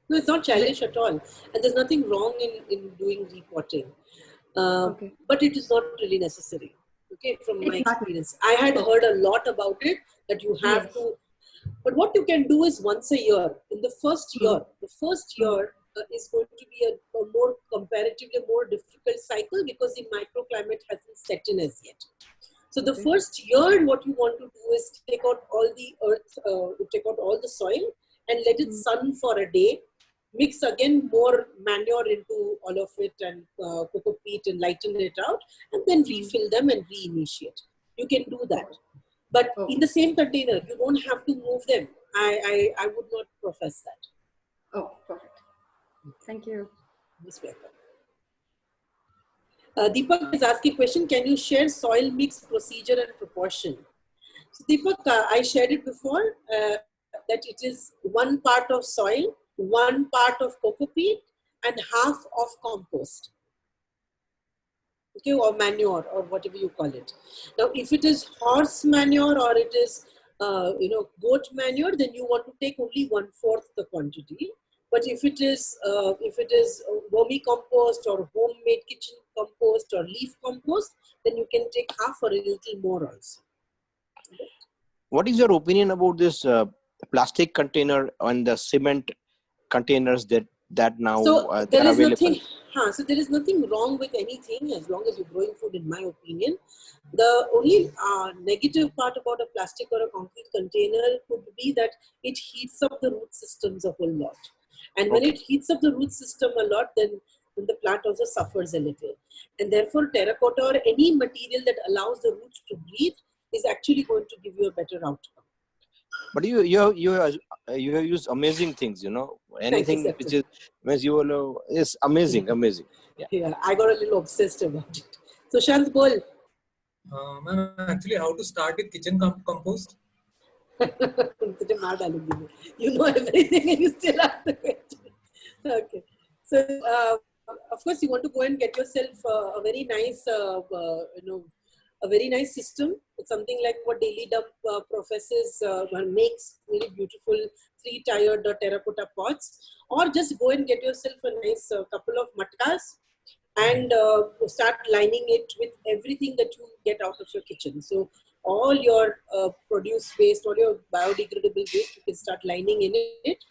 No, it's not childish at all. And there's nothing wrong in doing repotting. Okay. But it is not really necessary. Okay, from my It's not. experience. I had heard a lot about it that you have Yes. to. But what you can do is once a year. In the first year, is going to be a more comparatively more difficult cycle because the microclimate hasn't set in as yet. So the first year, what you want to do is take out all the earth, take out all the soil and let it sun for a day. Mix again more manure into all of it and cocoa peat and lighten it out, and then refill them and reinitiate. You can do that, but in the same container, you don't have to move them. I would not profess that. Oh, perfect. Thank you. Most welcome. Deepak is asking a question. Can you share soil mix procedure and proportion? So Deepak, I shared it before that it is 1 part of soil, 1 part of cocoa peat, and half of compost. Okay, or manure or whatever you call it. Now, if it is horse manure or it is goat manure, then you want to take only 1/4 the quantity. But if it is vermicompost or homemade kitchen compost or leaf compost, then you can take half or a little more also. What is your opinion about this plastic container and the cement containers that now there are is available? nothing. So there is nothing wrong with anything as long as you're growing food, in my opinion. The only negative part about a plastic or a concrete container could be that it heats up the root systems a whole lot. And when it heats up the root system a lot, then the plant also suffers a little. And therefore, terracotta or any material that allows the roots to breathe is actually going to give you a better outcome. But you have used amazing things, you know. Anything which is amazing. Yeah, I got a little obsessed about it. So Shant, bol. Ma'am, actually, how to start with kitchen compost? You know everything and you still ask the question. Okay. So, of course, you want to go and get yourself a very nice, a very nice system. It's something like what Daily Dump professes, makes very beautiful 3-tiered terracotta pots. Or just go and get yourself a nice couple of matkas and start lining it with everything that you get out of your kitchen. So all your produce waste, all your biodegradable waste, you can start lining in it.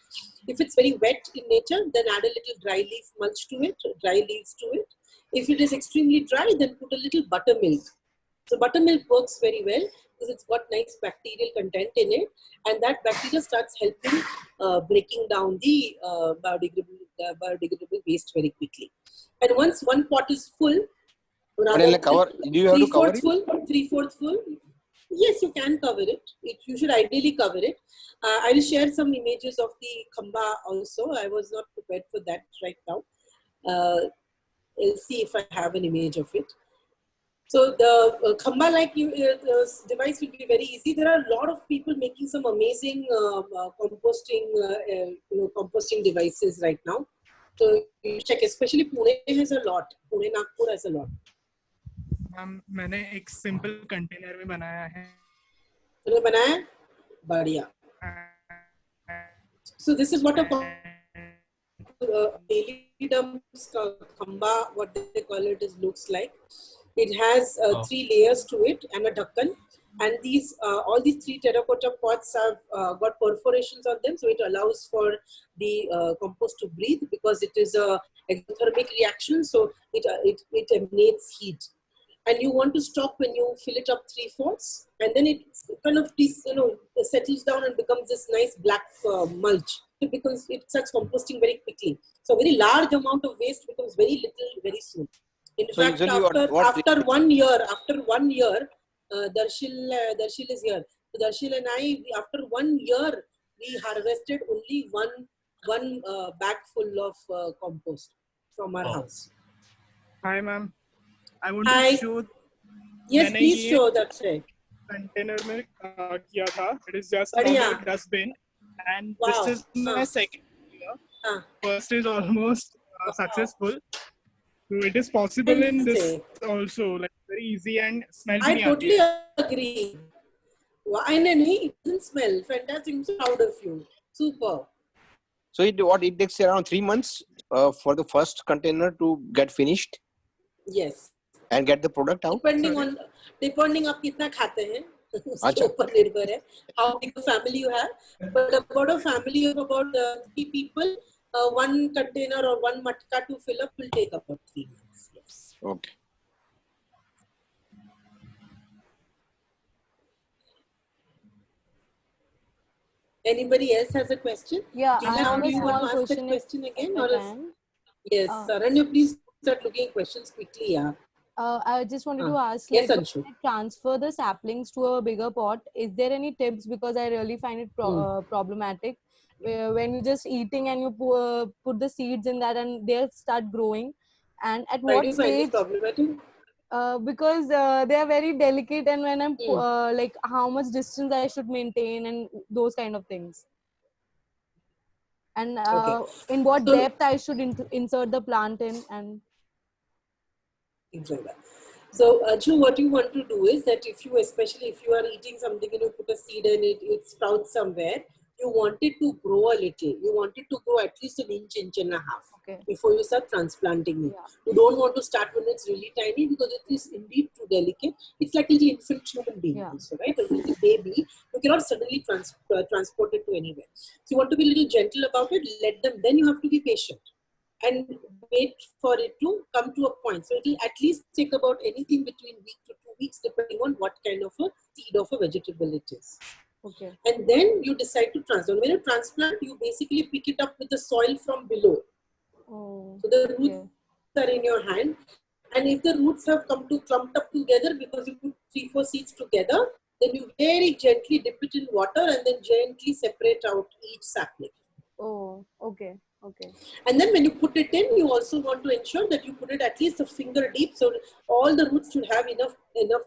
If it's very wet in nature, then add a little dry leaf mulch to it, dry leaves to it. If it is extremely dry, then put a little buttermilk. So buttermilk works very well because it's got nice bacterial content in it, and that bacteria starts helping breaking down the biodegradable waste very quickly. And once one pot is full, rather do you have to cover it? full, 3/4 full. Yes, you can cover it. You should ideally cover it. I will share some images of the khamba also. I was not prepared for that right now. I'll see if I have an image of it. So the khamba-like device will be very easy. There are a lot of people making some amazing composting devices right now. So you check, especially Pune has a lot. Pune, Nagpur has a lot. मैंने एक simple container में बनाया है. तूने बनाया? बढ़िया. So this is what a Daily Dump's khamba, what they call it, looks like. It has 3 layers to it and a dhakkan. And these all these 3 terracotta pots have got perforations on them, so it allows for the compost to breathe because it is a exothermic reaction, so it emanates heat. And you want to stop when you fill it up 3/4, and then it kind of settles down and becomes this nice black mulch. It starts composting very quickly. So a very large amount of waste becomes very little very soon. In fact, after 1 year, Darshil is here. So Darshil and I, after 1 year, we harvested only one bag full of compost from our house. Hi, ma'am. I want to Hi. show Yes, मैंने please ये show that check. container में किया था. It is just बढ़िया. normal dustbin, and Wow. this is my second year. हाँ. First is almost successful. So it is possible in this Fantastic. also, like very easy and smell I भी नहीं आती totally है. agree. Why नहीं? It doesn't smell. Fantastic. I'm so proud of you. Super. So it takes around 3 months for the first container to get finished Yes. and get the product out. Depending आप कितना खाते हैं उसके अच्छा. ऊपर निर्भर है. How big a family you have. But about a family of about 3 people, one container or one matka to fill up will take about 3 months. Yes. Okay. Anybody else has a question? Yeah, I Leela, have do a you want small to ask that question question if again? I Or can. yes, Saranya, please start looking at questions quickly. Yeah. I just wanted to ask, Yes, like, when Anshu. I transfer the saplings to a bigger pot, is there any tips? Because I really find it problematic. When you're just eating and you put the seeds in that and they start growing. And at Why what do you find it stage? problematic? Because they are very delicate, and when I'm like, how much distance I should maintain and those kind of things. And Okay. in what So, depth I should insert the plant in, and things like that. So, Anshu, what you want to do is that especially if you are eating something and you put a seed in it, it sprouts somewhere, you want it to grow a little. You want it to grow at least an inch and a half before you start transplanting it. Yeah. You don't want to start when it's really tiny because it is indeed too delicate. It's like a little infant human being also, right? A little baby. You cannot suddenly transport it to anywhere. So, you want to be a little gentle about it. Then you have to be patient and wait for it to come to a point. So it will at least take about anything between week to 2 weeks, depending on what kind of a seed of a vegetable it is. Okay. And then you decide to transplant. When you transplant, you basically pick it up with the soil from below. Oh, so the roots are in your hand. And if the roots have come to clumped up together because you put 3-4 seeds together, then you very gently dip it in water and then gently separate out each sapling. Oh, okay. And then when you put it in, you also want to ensure that you put it at least a finger deep. So all the roots should have enough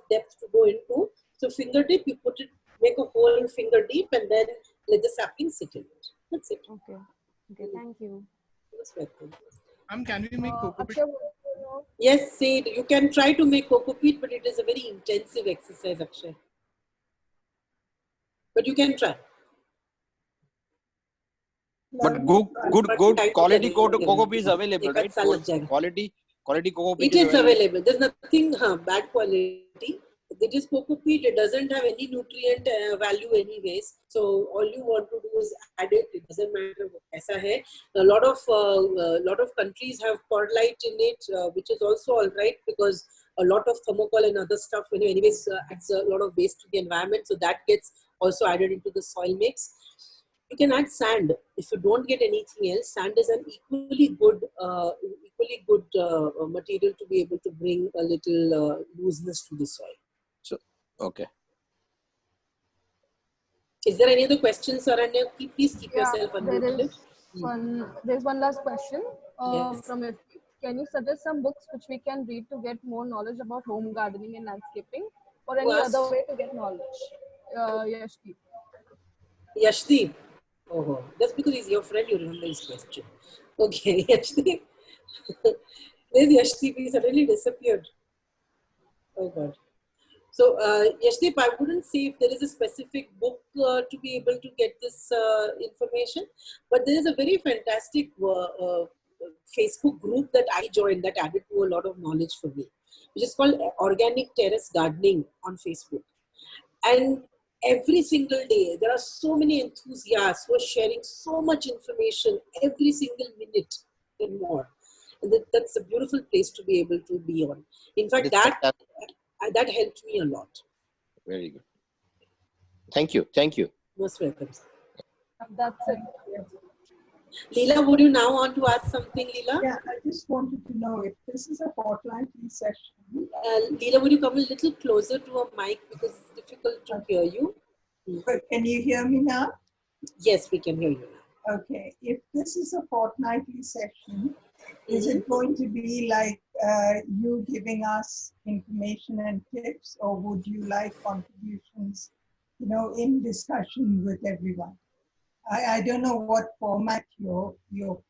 depth to go into. So finger deep, you put it, make a hole finger deep, and then let the sapling sit in it. That's it. Okay. Thank you. Most welcome. Can we make coco peat? Yes, see, you can try to make coco peat, but it is a very intensive exercise, Akshay. But you can try. But good quality coco peat is available, right? Quality coco peat is available. There's nothing bad quality. It is coco peat. It doesn't have any nutrient value anyways. So all you want to do is add it. It doesn't matter what aisa hai. A lot of countries have perlite in it, which is also all right because a lot of thermocol and other stuff anyways adds a lot of waste to the environment. So that gets also added into the soil mix. You can add sand. If you don't get anything else, sand is an equally good material to be able to bring a little looseness to the soil. So, okay. Is there any other questions, Saranya? Please keep yourself unmuted. There's one last question Yes. from it. Can you suggest some books which we can read to get more knowledge about home gardening and landscaping, or any other way to get knowledge? Yashdeep. Yashdeep. Oh, that's because he's your friend. You remember his question. Okay, Yashdeep. Where's Yashdeep? He suddenly disappeared. Oh God. So, Yashdeep, I wouldn't say if there is a specific book to be able to get this information, but there is a very fantastic Facebook group that I joined that added to a lot of knowledge for me, which is called Organic Terrace Gardening on Facebook. And every single day, there are so many enthusiasts who are sharing so much information every single minute and more. And that's a beautiful place to be able to be on. In fact, that helped me a lot. Very good. Thank you. Most welcome. That's it. Leela, would you now want to ask something, Leela? Yeah, I just wanted to know if this is a fortnightly session. Leela, would you come a little closer to a mic because it's difficult to hear you? But can you hear me now? Yes, we can hear you now. Okay. If this is a fortnightly session, Is it going to be like you giving us information and tips, or would you like contributions, in discussion with everyone? I don't know what format you're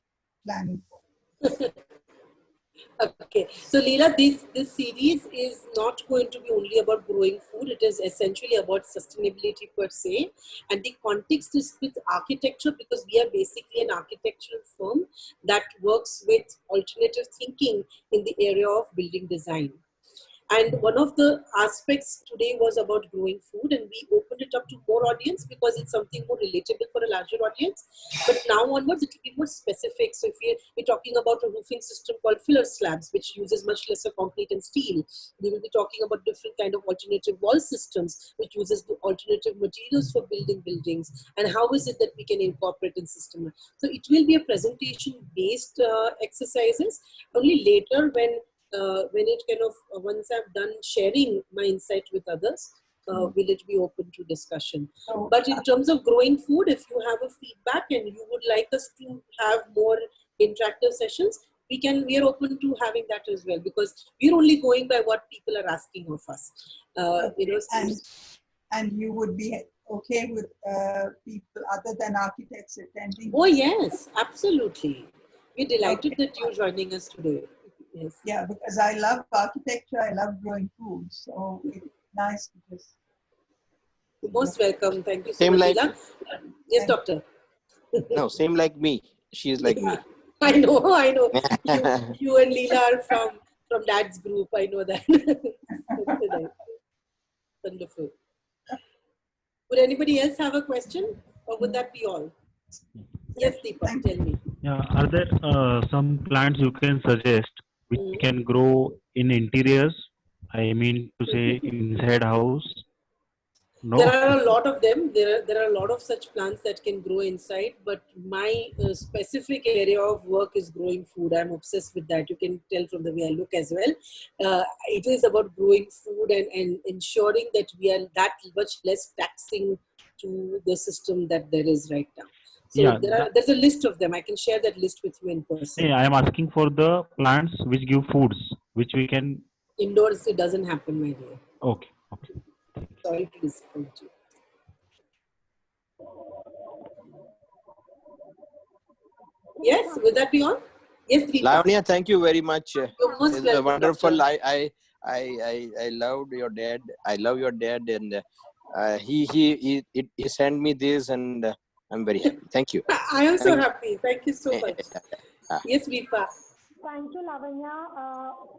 planning for. Okay, so Leela, this series is not going to be only about growing food. It is essentially about sustainability per se, and the context is with architecture, because we are basically an architectural firm that works with alternative thinking in the area of building design. And one of the aspects today was about growing food, and we opened it up to more audience because it's something more relatable for a larger audience. But now onwards, it will be more specific. So if we're talking about a roofing system called filler slabs, which uses much lesser concrete and steel, we will be talking about different kind of alternative wall systems, which uses the alternative materials for building buildings, and how is it that we can incorporate in system. So it will be a presentation-based exercises. Only later when it kind of once I've done sharing my insight with others, will it be open to discussion. But in terms of growing food, if you have a feedback and you would like us to have more interactive sessions, we are open to having that as well, because we're only going by what people are asking of us. And you would be okay with people other than architects attending? Oh yes, absolutely. We're delighted that you're joining us today. Yes. Yeah, because I love architecture, I love growing food, so it's nice to just. You're most welcome. Thank you so Same much, like, Leela. Yes, doctor. No, same like me. She is like me. I know. You and Leela are from Dad's group. I know that. That's nice. Wonderful. Would anybody else have a question, or would that be all? Yes, Deepak, tell me. Yeah, are there some plants you can suggest which can grow in interiors? I mean to say inside house. No. There are a lot of them. There are a lot of such plants that can grow inside, but my specific area of work is growing food. I'm obsessed with that. You can tell from the way I look as well. It is about growing food and ensuring that we are that much less taxing to the system that there is right now. So Yeah, there's a list of them. I can share that list with you in person. I am asking for the plants which give foods, which we can. Indoors, it doesn't happen, my dear. Okay. Sorry to disappoint you. Yes, would that be on? Yes, Deepak. Lavanya, thank you very much. You're most It's welcome, wonderful. doctor. I loved your dad. I love your dad, and he sent me this, and I'm very happy. Thank you. I am so happy. Thank you so much. Yes, Vipa. Thank you, Lavanya.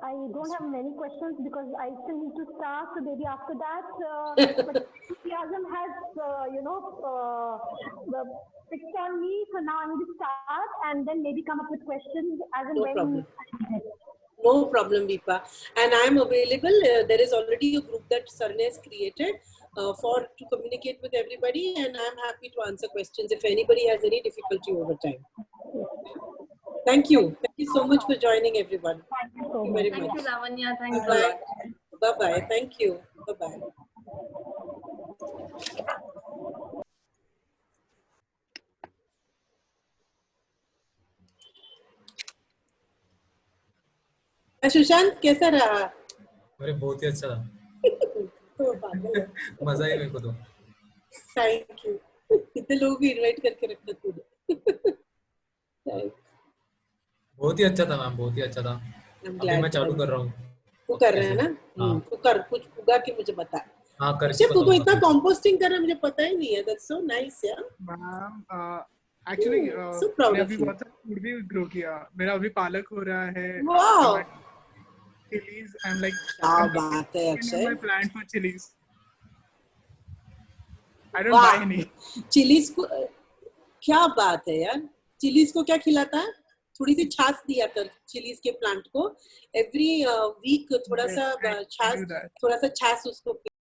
I don't have many questions because I still need to start. So maybe after that, but enthusiasm has, picked on me. So now I need to start and then maybe come up with questions as and when. Problem. No problem, Vipa. And I am available. There is already a group that Sarne has created to communicate with everybody, and I am happy to answer questions if anybody has any difficulty over time. Thank you. Thank you so much for joining, everyone. Thank you very much. Thank you, Lavanya. Thank you. Bye. Bye-bye. Thank you. Bye-bye. Sushant कैसा रहा? अरे बहुत ही अच्छा था. मजा ही मेरे को तो. Thank you. कितने लोगों को इनवाइट करके रखा तूने? बहुत ही अच्छा था मैम, बहुत ही अच्छा था. अभी मैं चालू कर रहा हूँ. तू कर रहा है ना? तू कर कुछ उगा के मुझे बता. हाँ कर. अच्छा तू तो इतना कंपोस्टिंग कर रहा है मुझे पता ही नहीं है. That's so nice यार. मैम एक्चुअली मैंने अभी बहुत सारा फूड भी ग्रो किया. मेरा अभी पालक हो रहा है. वाओ. चिलीज एंड लाइक क्या बात है Akshay. My plant for chillies. I don't by any. Chillies को क्या बात है यार. चिलीज को क्या खिलाता है? थोड़ी सी छाछ दिया कर चिलीज के प्लांट को. एवरी वीक थोड़ा सा छाछ उसको